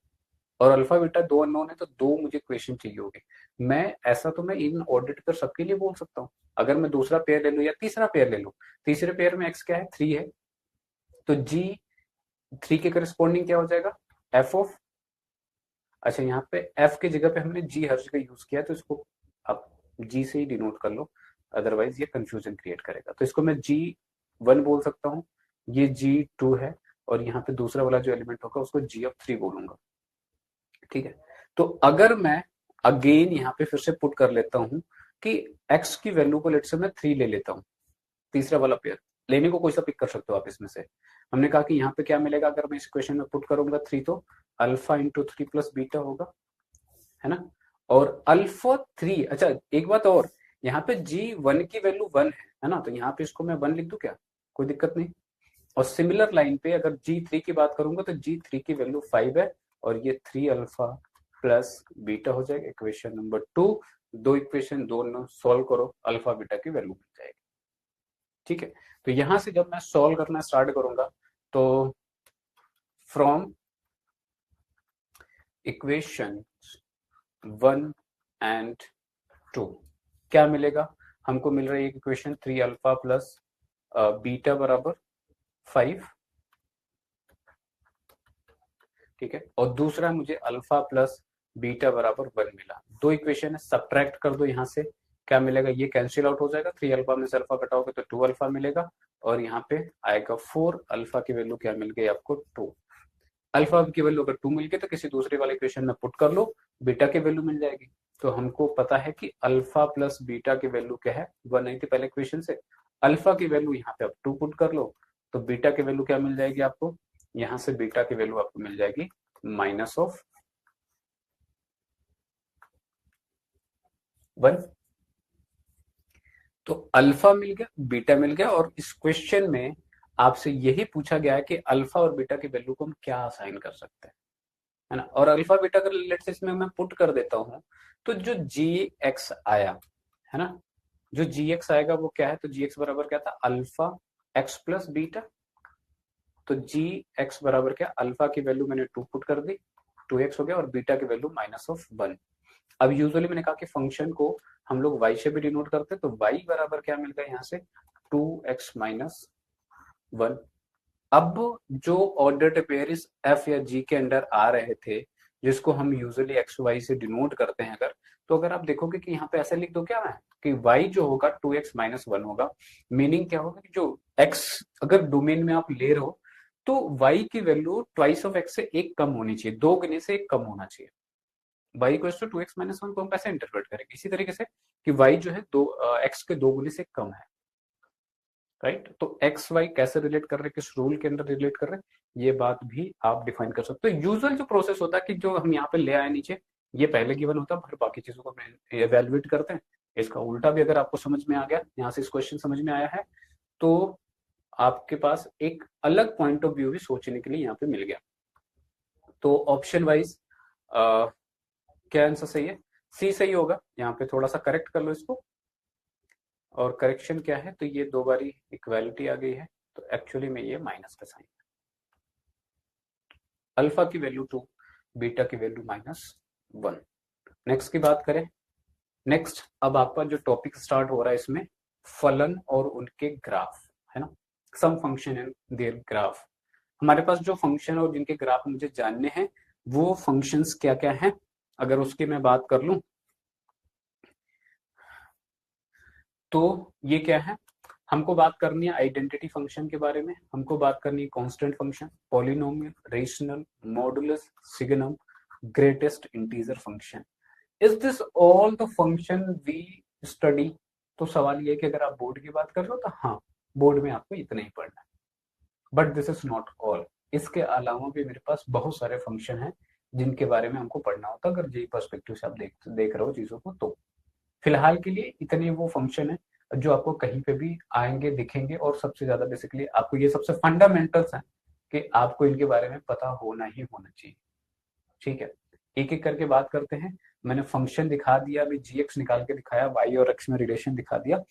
और अल्फा बीटा 2 अननोन है तो 2 मुझे इक्वेशन चाहिए होगी। मैं ऐसा तो मैं इन ऑर्डर पर सबके लिए बोल सकता हूँ। अगर मैं दूसरा पेयर ले लूँ या तीसरा पेयर ले लूँ, तीसरे पेयर में x क्या है? 3 है, तो g3 के करस्पॉन्डिंग क्या हो जाएगा? f ऑफ, अच्छा यहाँ पे f की जगह पे हमने g हर जगह यूज किया है तो इसको आप g से ही डिनोट कर लो, अदरवाइज ये कंफ्यूजन क्रिएट करेगा। तो इसको मैं g1 बोल सकता हूँ, ये g2 है, और यहाँ पे दूसरा वाला जो एलिमेंट होगा उसको g ऑफ 3 बोलूंगा, ठीक है। तो अगर मैं अगेन यहाँ पे फिर से पुट कर लेता हूँ कि x की वैल्यू को लेट से मैं 3 ले लेता हूँ, तीसरा वाला पेयर लेने को कोई सा पिक कर सकते हो आप इसमें से। हमने कहा कि यहाँ पे क्या मिलेगा अगर मैं इस इक्वेशन में पुट करूंगा 3, तो अल्फा इंटू 3 प्लस बीटा होगा, है ना। और अल्फा 3, अच्छा एक बात और, यहाँ पे g1 की वैल्यू 1 है ना, तो यहाँ पे इसको मैं 1 लिख दूं क्या? कोई दिक्कत नहीं। और सिमिलर लाइन पे अगर G3 की बात करूंगा तो G3 की वैल्यू 5 है और ये 3 अल्फा प्लस बीटा हो जाएगा। इक्वेशन नंबर 2, दो इक्वेशन दोनों सॉल्व करो, अल्फा बीटा की वैल्यू मिल जाएगी। ठीक है, तो यहां से जब मैं सॉल्व करना स्टार्ट करूंगा तो फ्रॉम इक्वेशन 1 एंड 2 क्या मिलेगा? हमको मिल रही है इक्वेशन 3 अल्फा प्लस बीटा बराबर 5। ठीक है, और दूसरा मुझे अल्फा प्लस बीटा बराबर 1 मिला। दो इक्वेशन है, सब्ट्रैक्ट कर दो, यहाँ से क्या मिलेगा? ये कैंसिल आउट हो जाएगा, 3 अल्फा में से अल्फा कटाओगे तो 2 अल्फा मिलेगा और यहाँ पे आएगा 4। अल्फा की वैल्यू क्या मिल गई आपको? 2। अल्फा की वैल्यू अगर 2 मिल गई तो किसी दूसरे वाले इक्वेशन में पुट कर लो, बीटा की वैल्यू मिल जाएगी। तो हमको पता है कि अल्फा प्लस बीटा की वैल्यू क्या है? 1 आई थी पहले इक्वेशन से। अल्फा की वैल्यू यहाँ पे आप 2 पुट कर लो तो बीटा की वैल्यू क्या मिल जाएगी आपको? यहाँ से बीटा की वैल्यू आपको मिल जाएगी माइनस ऑफ 1। तो अल्फा मिल गया, बीटा मिल गया, और इस क्वेश्चन में आपसे यही पूछा गया है कि अल्फा और बीटा की वैल्यू को हम क्या असाइन कर सकते हैं, है ना। और अल्फा बीटा का लेट्स से इसमें मैं पुट कर देता हूं तो जो जी एक्स आया, है ना, जो जी एक्स आएगा वो क्या है? तो जी एक्स बराबर क्या था? Alpha x plus beta. तो जी एक्स बराबर क्या? अल्फा की वैल्यू मैंने 2 पुट कर दी, 2x हो गया, और बीटा की वैल्यू माइनस ऑफ 1। अब यूजुअली मैंने कहा कि फंक्शन को हम लोग y से भी डिनोट करते हैं, तो y बराबर क्या मिल गया यहाँ से? 2x minus 1। अब जो ऑर्डर्ड पेयर इस f या g के अंडर आ रहे थे, जिसको हम यूजुअली एक्स वाई से डिनोट करते हैं, अगर तो अगर आप देखोगे कि यहाँ पे ऐसे लिख दो क्या मैं कि y जो होगा 2x माइनस 1 होगा। मीनिंग क्या होगा कि जो x अगर डोमेन में आप ले रहे हो तो y की वैल्यू ट्वाइस ऑफ x से एक कम होनी चाहिए, दो गुने से एक कम होना चाहिए। y equals to 2x minus 1 को हम कैसे इंटरप्रेट करेंगे? इसी तरीके से कि y जो है दो x के दो गुने से कम है, राइट। तो एक्स वाई कैसे रिलेट कर रहे हैं, किस रूल के अंदर रिलेट कर रहे हैं, ये बात भी आप डिफाइन कर सकते हो। यूजुअल जो प्रोसेस होता है कि जो हम यहाँ पे ले आए नीचे, ये पहले गिवन होता है, फिर बाकी चीजों को एवेल्युएट करते हैं। इसका उल्टा भी अगर आपको समझ में आ गया, यहाँ से इस क्वेश्चन समझ में आया है, तो आपके पास एक अलग पॉइंट ऑफ व्यू भी सोचने के लिए यहाँ पे मिल गया। तो ऑप्शन वाइज क्या आंसर सही है? सी सही होगा। यहाँ पे थोड़ा सा करेक्ट कर लो इसको, और करेक्शन क्या है? तो ये दो बारी इक्वालिटी आ गई है, तो एक्चुअली में ये माइनस का साइन है। अल्फा की वैल्यू 2, बीटा की वैल्यू -1। नेक्स्ट की बात करें। नेक्स्ट अब आपका जो टॉपिक स्टार्ट हो रहा है इसमें फलन और उनके ग्राफ, है ना। सम फंक्शन एंड देयर ग्राफ। हमारे पास जो फंक्शन और जिनके ग्राफ मुझे जानने हैं वो फंक्शंस क्या क्या हैं, अगर उसकी मैं बात कर लूं तो ये क्या है? हमको बात करनी है आइडेंटिटी फंक्शन के बारे में, हमको बात करनी है constant function, polynomial, rational, modulus, signum, greatest integer function. Is this all the function we study? तो सवाल ये है कि अगर आप बोर्ड की बात कर रहे हो तो हाँ, बोर्ड में आपको इतना ही पढ़ना है, but this is not all. इसके अलावा भी मेरे पास बहुत सारे फंक्शन हैं जिनके बारे में हमको पढ़ना होता है, अगर जी पर्सपेक्टिव से आप देख रहे हो चीजों को तो। फिलहाल के लिए इतने वो फंक्शन है जो आपको कहीं पे भी आएंगे, दिखेंगे, और सबसे ज्यादा बेसिकली आपको ये सबसे फंडामेंटल्स हैं कि आपको इनके बारे में पता होना ही होना चाहिए। ठीक है, एक एक करके बात करते हैं। मैंने फंक्शन दिखा दिया, अभी जी एक्स निकाल के दिखाया, वाई और एक्स में रिलेशन दिखा दिया।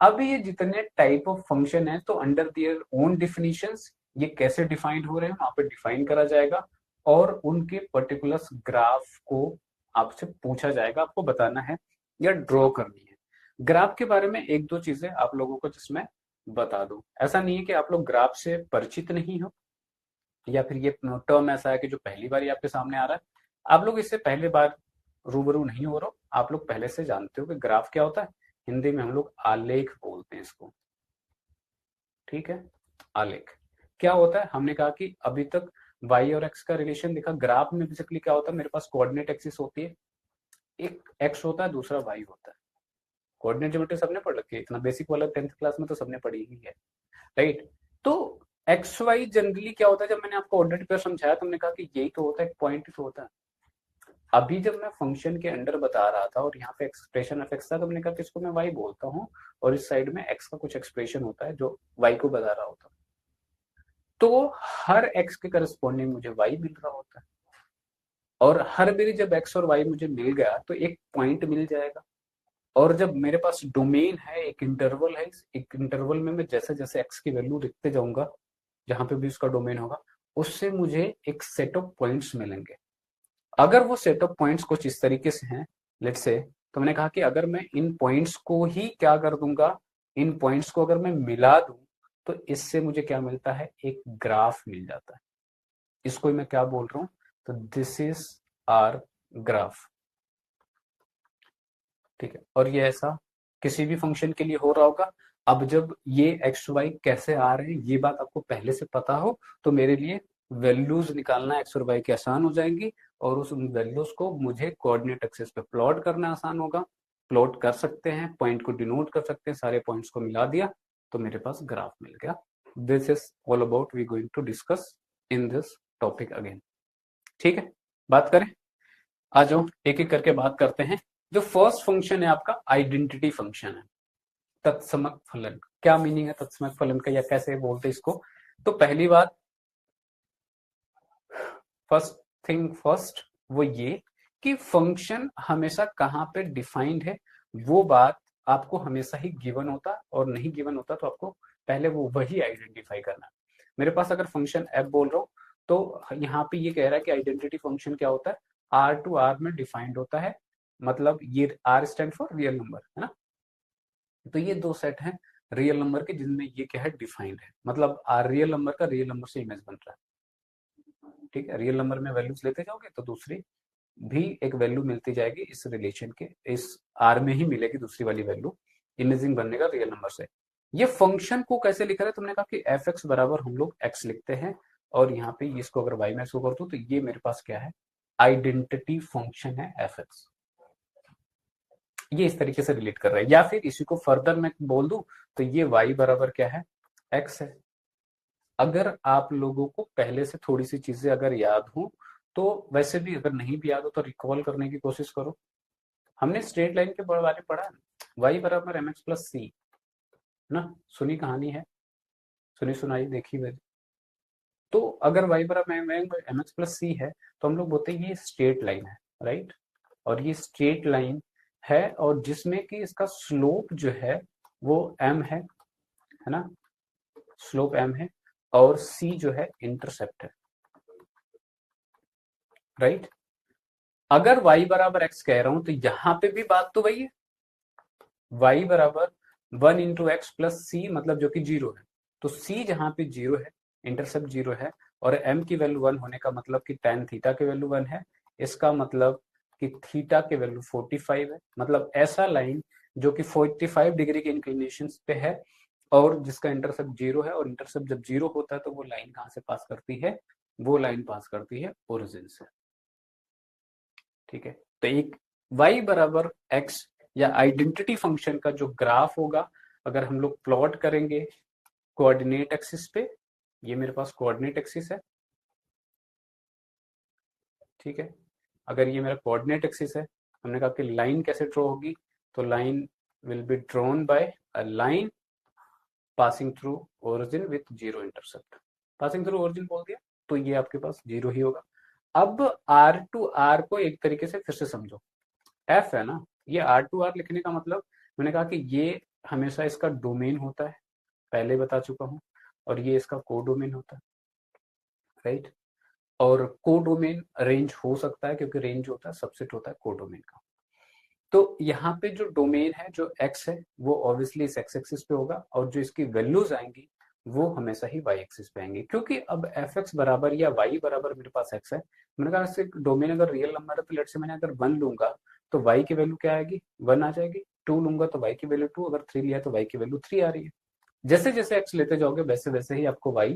अब ये जितने टाइप ऑफ फंक्शन है तो अंडर दियर ओन डिफिनीशंस ये कैसे डिफाइंड हो रहे हैं वहां पे डिफाइन करा जाएगा, और उनके पर्टिकुलर ग्राफ को आपसे पूछा जाएगा, आपको बताना है या ड्रॉ करनी है। ग्राफ के बारे में एक दो चीजें आप लोगों को जिसमें बता दूं, ऐसा नहीं है कि आप लोग ग्राफ से परिचित नहीं हो, या फिर ये टर्म ऐसा है कि जो पहली बार आपके सामने आ रहा है, आप लोग इससे पहले बार रूबरू नहीं हो रहे हो, आप लोग पहले से जानते हो कि ग्राफ क्या होता है। हिंदी में हम लोग आलेख बोलते हैं इसको, ठीक है। आलेख क्या होता है? हमने कहा कि अभी तक y और x का रिलेशन दिखा। ग्राफ में बेसिकली क्या होता है? मेरे पास कोऑर्डिनेट एक्सिस होती है, एक x होता है, दूसरा y होता है। कोऑर्डिनेट ज्योमेट्री सबने पढ़ रखी है, इतना बेसिक वाला 10th क्लास में तो सबने पढ़ी ही है, राइट। तो एक्स वाई जनरली क्या होता है? जब मैंने आपको ऑर्डर पेयर समझाया तो हमने कहा कि यही तो होता है, एक पॉइंट तो होता है। अभी जब मैं फंक्शन के अंडर बता रहा था और यहाँ पे एक्सप्रेशन ऑफ एक्स था, तो हमने कहा कि इसको मैं वाई बोलता हूँ, और इस साइड में एक्स का कुछ एक्सप्रेशन होता है जो वाई को बता रहा होता है। तो हर x के करस्पॉन्डिंग मुझे y मिल रहा होता है, और हर बारी जब x और y मुझे मिल गया तो एक पॉइंट मिल जाएगा। और जब मेरे पास डोमेन है, एक इंटरवल है, एक इंटरवल में मैं जैसे जैसे x की वैल्यू लिखते जाऊंगा, जहां पे भी उसका डोमेन होगा, उससे मुझे एक सेट ऑफ पॉइंट्स मिलेंगे। अगर वो सेट ऑफ पॉइंट्स कुछ इस तरीके से हैं, लेट्स से, तो मैंने कहा कि अगर मैं इन पॉइंट्स को ही क्या कर दूंगा, इन पॉइंट्स को अगर मैं मिला दूं, तो इससे मुझे क्या मिलता है, एक ग्राफ मिल जाता है। इसको मैं क्या बोल रहा हूं, तो दिस इज आर ग्राफ। ठीक है, और ये ऐसा किसी भी फंक्शन के लिए हो रहा होगा। अब जब ये एक्स वाई कैसे आ रहे हैं ये बात आपको पहले से पता हो, तो मेरे लिए वैल्यूज निकालना एक्स और वाई की आसान हो जाएंगी, और उस वैल्यूज को मुझे कोऑर्डिनेट एक्सिस पे प्लॉट करना आसान होगा। प्लॉट कर सकते हैं, पॉइंट को डिनोट कर सकते हैं, सारे पॉइंट्स को मिला दिया तो मेरे पास ग्राफ मिल गया। This is all about we going to discuss in this topic again. ठीक है, बात करें, आ जाओ एक एक करके बात करते हैं। जो फर्स्ट फंक्शन है आपका आइडेंटिटी फंक्शन है, तत्समक फलन। क्या मीनिंग है तत्समक फलन का, या कैसे बोलते इसको? तो पहली बात, फर्स्ट थिंग फर्स्ट, वो ये कि फंक्शन हमेशा कहाँ पे डिफाइंड है, वो बात आपको हमेशा ही गिवन होता, और नहीं गिवन होता तो आपको पहले वो वही आइडेंटिफाई करना। मेरे पास अगर फंक्शन एफ बोल रहा हूँ, तो यहाँ पे ये कह रहा है कि आइडेंटिटी फंक्शन क्या होता है, आर टू आर में डिफाइंड होता है। मतलब ये R stand for real number है ना, तो ये दो सेट हैं रियल नंबर के जिनमें ये क्या है, डिफाइंड है। मतलब आर रियल नंबर का रियल नंबर से इमेज बन रहा है। ठीक है, रियल नंबर में वैल्यूज लेते जाओगे तो दूसरी भी एक वैल्यू मिलती जाएगी, इस रिलेशन के इस आर में ही मिलेगी दूसरी वाली वैल्यू, इमेजिंग बनने का रियल नंबर से। ये फंक्शन को कैसे लिखा है, तुमने कहा कि एफ एक्स बराबर हम लोग एक्स लिखते हैं, और यहाँ पे इसको अगर वाई में इसको कर दूं तो ये मेरे पास क्या है, आइडेंटिटी फंक्शन है एफ एक्स। ये इस तरीके से रिलेट कर रहा है। या फिर इसी को फर्दर मैं बोल दूं तो ये y बराबर क्या है, x है। अगर आप लोगों को पहले से थोड़ी सी चीजें अगर याद हो, तो वैसे भी अगर नहीं भी याद हो तो रिकॉल करने की कोशिश करो। हमने स्ट्रेट लाइन के बारे में पढ़ा, y बराबर mx प्लस सी ना, सुनी कहानी है, सुनी सुनाई देखी वैसे। तो अगर y बराबर mx प्लस सी है तो हम लोग बोलते हैं ये स्ट्रेट लाइन है, राइट। और ये स्ट्रेट लाइन है, और जिसमें कि इसका स्लोप जो है वो m है ना, स्लोप m है, और c जो है इंटरसेप्ट है, राइट। अगर y बराबर x कह रहा हूं तो यहां पे भी बात तो वही है, y बराबर 1 इंटू एक्स प्लस सी, मतलब जो कि 0 है। तो c जहां पे 0 है, इंटरसेप्ट 0 है, और m की वैल्यू 1 होने का मतलब कि tan थीटा की वैल्यू 1 है, इसका मतलब कि थीटा की वैल्यू 45 है। मतलब ऐसा लाइन जो कि 45 डिग्री के इंक्लिनेशन पे है, और जिसका इंटरसेप्ट 0 है, और इंटरसेप्ट जब 0 होता है तो वो लाइन कहां से पास करती है, वो लाइन पास करती है ओरिजिन से। ठीक है, तो एक y बराबर x या आइडेंटिटी फंक्शन का जो ग्राफ होगा, अगर हम लोग प्लॉट करेंगे कोऑर्डिनेट एक्सिस पे, ये मेरे पास कोऑर्डिनेट एक्सिस है, ठीक है। अगर ये मेरा कोऑर्डिनेट एक्सिस है, हमने कहा कि लाइन कैसे ड्रॉ होगी, तो line will be drawn by a line passing through origin with zero intercept. Passing through origin बोल दिया तो ये आपके पास जीरो ही होगा। अब आर टू आर को एक तरीके से फिर से समझो, एफ है ना, ये आर टू आर लिखने का मतलब, मैंने कहा कि ये हमेशा इसका डोमेन होता है, पहले बता चुका हूं, और ये इसका कोडोमेन होता है, राइट। और कोडोमेन रेंज हो सकता है, क्योंकि रेंज होता है सबसेट होता है कोडोमेन का। तो यहाँ पे जो डोमेन है जो x है वो ऑब्वियसली इस x एक्सिस पे होगा, और जो इसकी वैल्यूज आएंगी वो हमेशा ही y एक्सिस पे आएंगी, क्योंकि अब fx बराबर या y बराबर मेरे पास x है। मैंने कहा इससे डोमेन अगर रियल नंबर है तो लेट से मैंने अगर 1 लूंगा तो y की वैल्यू क्या आएगी, 1 आ जाएगी। 2 लूंगा तो y की वैल्यू 2, अगर 3 लिया तो y की वैल्यू 3 आ रही है। जैसे जैसे x लेते जाओगे वैसे वैसे ही आपको y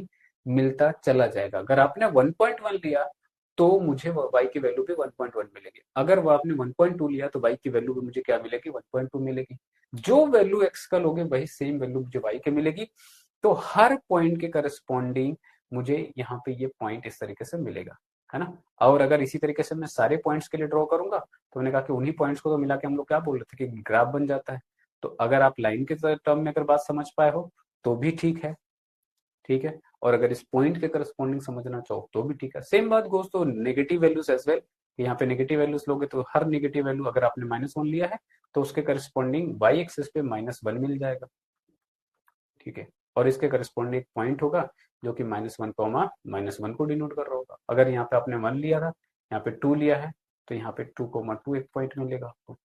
मिलता चला जाएगा। अगर आपने 1.1 लिया तो मुझे y की वैल्यू भी 1.1 मिलेगी। अगर वो आपने 1.2 लिया तो y की वैल्यू भी मुझे क्या मिलेगी, 1.2 मिलेगी। जो वैल्यू x का लोगे वही सेम वैल्यू मुझे y की मिलेगी। तो हर पॉइंट के करस्पॉन्डिंग मुझे यहाँ पे ये पॉइंट इस तरीके से मिलेगा, है ना। और अगर इसी तरीके से मैं सारे पॉइंट्स के लिए ड्रॉ करूंगा तो मैंने कहा कि उन्हीं पॉइंट्स को तो मिला के हम लोग क्या बोल रहे थे कि ग्राफ बन जाता है। तो अगर आप लाइन के टर्म में अगर बात समझ पाए हो तो भी ठीक है, ठीक है। और अगर इस पॉइंट के करस्पॉन्डिंग समझना चाहो तो भी ठीक है। सेम बात गोज तो नेगेटिव वैल्यूज एज वेल। यहाँ पे नेगेटिव वैल्यूज लोगे तो हर नेगेटिव वैल्यू अगर आपने -1 लिया है तो उसके करस्पॉन्डिंग वाई एक्सिस पे -1 मिल जाएगा, ठीक है। और इसके करस्पॉन्डिंग पॉइंट होगा जो कि -1, -1 को डिनोट कर रहा होगा। अगर यहाँ पे आपने 1 लिया था, यहाँ पे 2 लिया है, तो यहाँ पे 2, 2 एक पॉइंट मिलेगा आपको,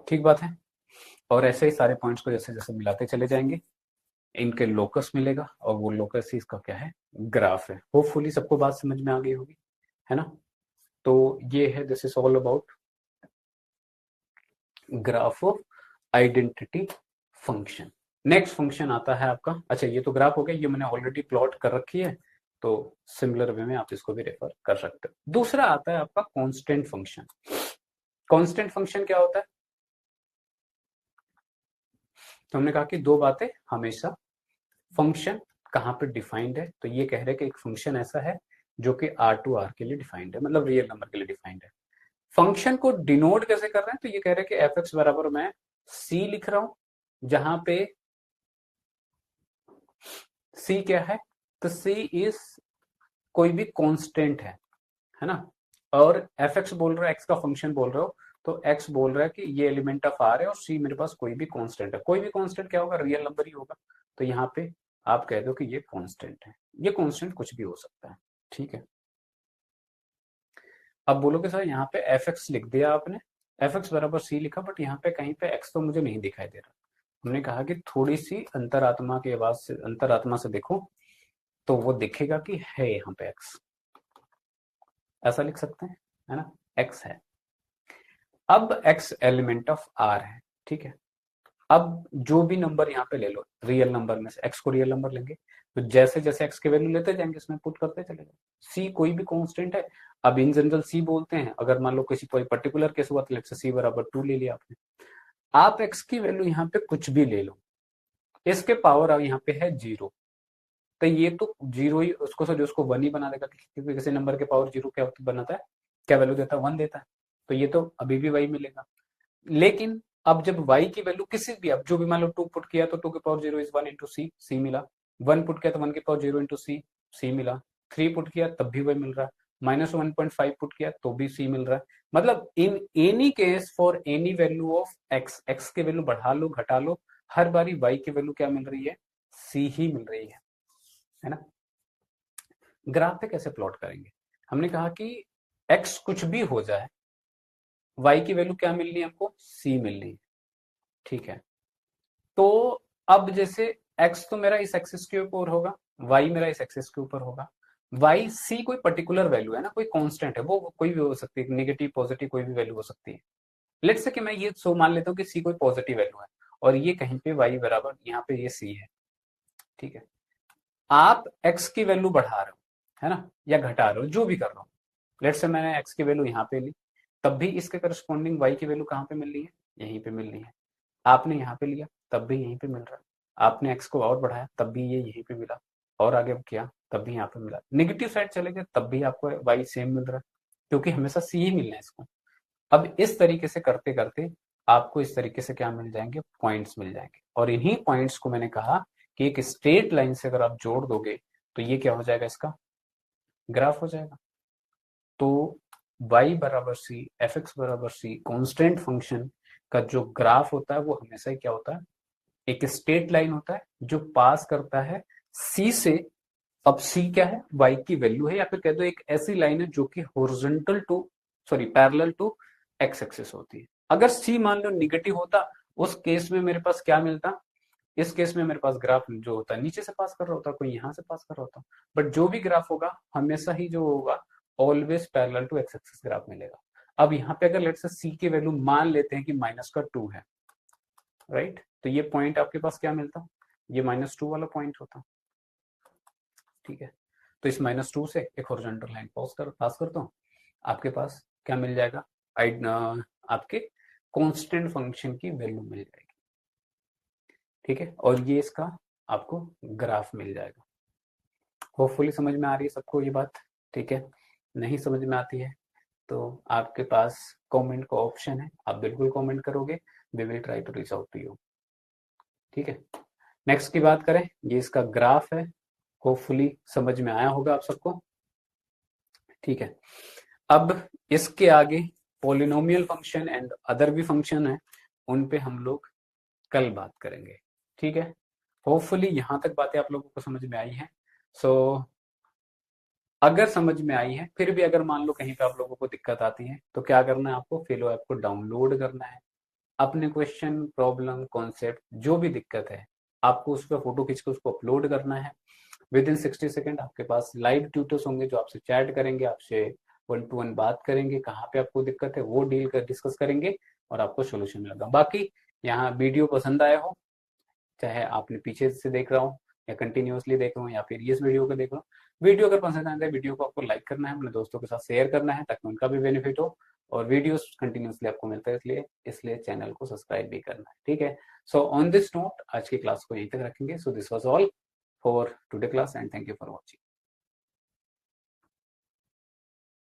ठीक बात है। और ऐसे ही सारे पॉइंट्स को जैसे जैसे मिलाते चले जाएंगे, इनके लोकस मिलेगा, और वो लोकस ही इसका क्या है, ग्राफ है। होपफुली सबको बात समझ में आ गई होगी, है ना। तो ये है, this is all about graph of identity function. Next function आता है आपका, अच्छा ये तो ग्राफ हो गया, ये मैंने ऑलरेडी प्लॉट कर रखी है, तो सिमिलर वे में आप इसको भी रेफर कर सकते हो। दूसरा आता है आपका कांस्टेंट फंक्शन। कांस्टेंट फंक्शन क्या होता है, तो हमने कहा कि दो बातें हमेशा, फंक्शन कहाँ पे डिफाइंड है, तो ये कह रहे हैं कि एक फंक्शन ऐसा है जो कि R के लिए डिफाइंड है, मतलब रियल नंबर के लिए डिफाइंड है। फंक्शन को डिनोट कैसे कर रहे हैं, तो ये कह रहे हैं कि एफ एक्स बराबर मैं सी लिख रहा हूं, जहां पे सी क्या है, तो सी इज कोई भी कांस्टेंट है ना। और एफ एक्स बोल रहा है, एक्स का फंक्शन बोल रहे हो, तो एक्स बोल रहा है कि ये एलिमेंट ऑफ आर है, और सी मेरे पास कोई भी कांस्टेंट है। कोई भी कांस्टेंट क्या होगा, रियल नंबर ही होगा। तो यहाँ पे आप कह दो कि ये कांस्टेंट है, ये कांस्टेंट कुछ भी हो सकता है, ठीक है। अब बोलोगे सर यहाँ पे एफ एक्स लिख दिया आपने, एफ एक्स बराबर सी लिखा, बट यहाँ पे कहीं पे एक्स तो मुझे नहीं दिखाई दे रहा। हमने कहा कि थोड़ी सी अंतरात्मा की आवाज से, अंतरात्मा से देखो, तो वो दिखेगा कि है यहाँ पे एक्स, ऐसा लिख सकते हैं, है ना, एक्स है। अब एक्स एलिमेंट ऑफ आर है, ठीक है। अब जो भी नंबर यहाँ पे ले लो, रियल नंबर में से एक्स को रियल नंबर लेंगे, तो जैसे जैसे एक्स के वैल्यू लेते जाएंगे इसमें पुट करते चले जाएंगे। सी कोई भी कांस्टेंट है, अब इन जनरल सी बोलते हैं, अगर मान लो किसी कोई पर्टिकुलर केस हुआ तो लेट्स से सी बराबर 2 ले लिया आपने। आप एक्स की वैल्यू यहाँ पे कुछ भी ले लो, इसके पावर अब यहाँ पे है 0, तो ये तो 0 ही उसको समझो, उसको 1 ही बना देगा, क्योंकि किसी नंबर के पावर 0 क्या बनाता है, क्या वैल्यू देता है, 1 देता है, तो ये तो अभी भी वही मिलेगा। लेकिन अब जब y की वैल्यू किसी भी, अब जो भी मान लो 2 पुट किया तो 2 के पावर 0 इज 1 इंटू सी, सी मिला। 1 पुट किया तो 1 के पावर 0 इंटू सी, सी मिला। 3 पुट किया तब भी वही मिल रहा है। -1.5 पुट किया तो भी सी मिल रहा है। मतलब in any case for any value of x, x की वैल्यू बढ़ा लो घटा लो, हर बारी y की वैल्यू क्या मिल रही है, सी ही मिल रही है ना। ग्राफ पे कैसे प्लॉट करेंगे, हमने कहा कि x कुछ भी हो जाए, y की वैल्यू क्या मिलनी है हमको, c मिलनी है, ठीक है। तो अब जैसे x तो मेरा इस एक्सिस के ऊपर होगा, y मेरा इस एक्सिस के ऊपर होगा, y c कोई पर्टिकुलर वैल्यू है ना, कोई कांस्टेंट है, वो कोई भी हो सकती है, नेगेटिव पॉजिटिव कोई भी वैल्यू हो सकती है। लेट्स से कि मैं ये सो मान लेता हूँ कि c कोई पॉजिटिव वैल्यू है, और ये कहीं पे y बराबर यहाँ पे ये c है, ठीक है। आप x की वैल्यू बढ़ा रहे हो, है ना, या घटा रहे हो, जो भी कर रहे हो। लेट्स से मैंने x की वैल्यू यहाँ पे ली, तब भी इसके करस्पॉन्डिंग y की वैल्यू कहाँ पे मिल रही है, यहीं पे मिल रही है। आपने यहाँ पे लिया तब भी यहीं पे मिल रहा है, आपने x को और बढ़ाया तब भी ये यहीं पे मिला, और आगे किया तब भी यहाँ पे मिला। नेगेटिव साइड चले गए तब भी आपको y सेम मिल रहा है, क्योंकि हमेशा c ही मिलना है इसको। अब इस तरीके से करते करते आपको इस तरीके से क्या मिल जाएंगे, पॉइंट्स मिल जाएंगे, और इन्हीं पॉइंट्स को मैंने कहा कि एक स्ट्रेट लाइन से अगर आप जोड़ दोगे तो ये क्या हो जाएगा, इसका ग्राफ हो जाएगा। तो y बराबर सी, एफ एक्स बराबर सी, कॉन्स्टेंट फंक्शन का जो ग्राफ होता है वो हमेशा ही क्या होता है, एक स्ट्रेट लाइन होता है जो पास करता है c से। अब c क्या है, y की वैल्यू है, या फिर कह दो एक ऐसी लाइन है जो कि horizontal to, sorry parallel to x axis होती है। अगर c मान लो निगेटिव होता, उस केस में मेरे पास क्या मिलता, इस केस में मेरे पास ग्राफ जो होता है नीचे से पास कर रहा होता, कोई यहाँ से पास कर रहा होता, बट जो भी ग्राफ होगा हमेशा ही जो होगा always parallel to x axis graph मिलेगा। अब यहाँ पे अगर लेट्स से सी की वैल्यू मान लेते हैं कि -2 है, राइट, तो ये पॉइंट आपके पास क्या मिलता, ये -2 वाला पॉइंट होता, ठीक है। तो इस -2 से एक हॉरिजॉन्टल लाइन पास करता हूँ, आपके पास क्या मिल जाएगा, आपके कांस्टेंट फंक्शन की वैल्यू मिल जाएगी, ठीक है, और ये इसका आपको ग्राफ मिल जाएगा। होपफुली समझ में आ रही है सबको ये बात, ठीक है। नहीं समझ में आती है तो आपके पास कमेंट का ऑप्शन है, आप बिल्कुल कमेंट करोगे, we will try to reach out to you, ठीक है। नेक्स्ट की बात करें, ये इसका ग्राफ है, होपफुली समझ में आया होगा आप सबको, ठीक है। अब इसके आगे पोलिनोमियल फंक्शन एंड अदर भी फंक्शन है, उन पे हम लोग कल बात करेंगे, ठीक है। होपफुली यहां तक बातें आप लोगों को समझ में आई हैं। सो अगर समझ में आई है, फिर भी अगर मान लो कहीं पे आप लोगों को दिक्कत आती है, तो क्या करना है आपको, फिलो ऐप को डाउनलोड करना है, अपने क्वेश्चन, प्रॉब्लम, कॉन्सेप्ट जो भी दिक्कत है, आपको उस पर फोटो खींच के उसको अपलोड करना है। विद इन 60 सेकेंड आपके पास लाइव ट्यूटर्स होंगे जो आपसे चैट करेंगे, आपसे 1 to 1 बात करेंगे, कहाँ पे आपको दिक्कत है वो डील कर डिस्कस करेंगे और आपको सोल्यूशन मिलेगा। बाकी यहाँ वीडियो पसंद आया हो, चाहे आपने पीछे से देख रहा हो या कंटिन्यूअसली देख रहा हो या फिर इस वीडियो को देख रहा हो, वीडियो अगर पसंद आता है, वीडियो को आपको लाइक करना है, अपने दोस्तों के साथ शेयर करना है ताकि उनका भी बेनिफिट हो और वीडियोस कंटिन्यूअसली आपको मिलता है, इसलिए चैनल को सब्सक्राइब भी करना है, ठीक है। सो ऑन दिस नोट आज की क्लास को यहीं तक रखेंगे। So this was all for today class and thank you for watching.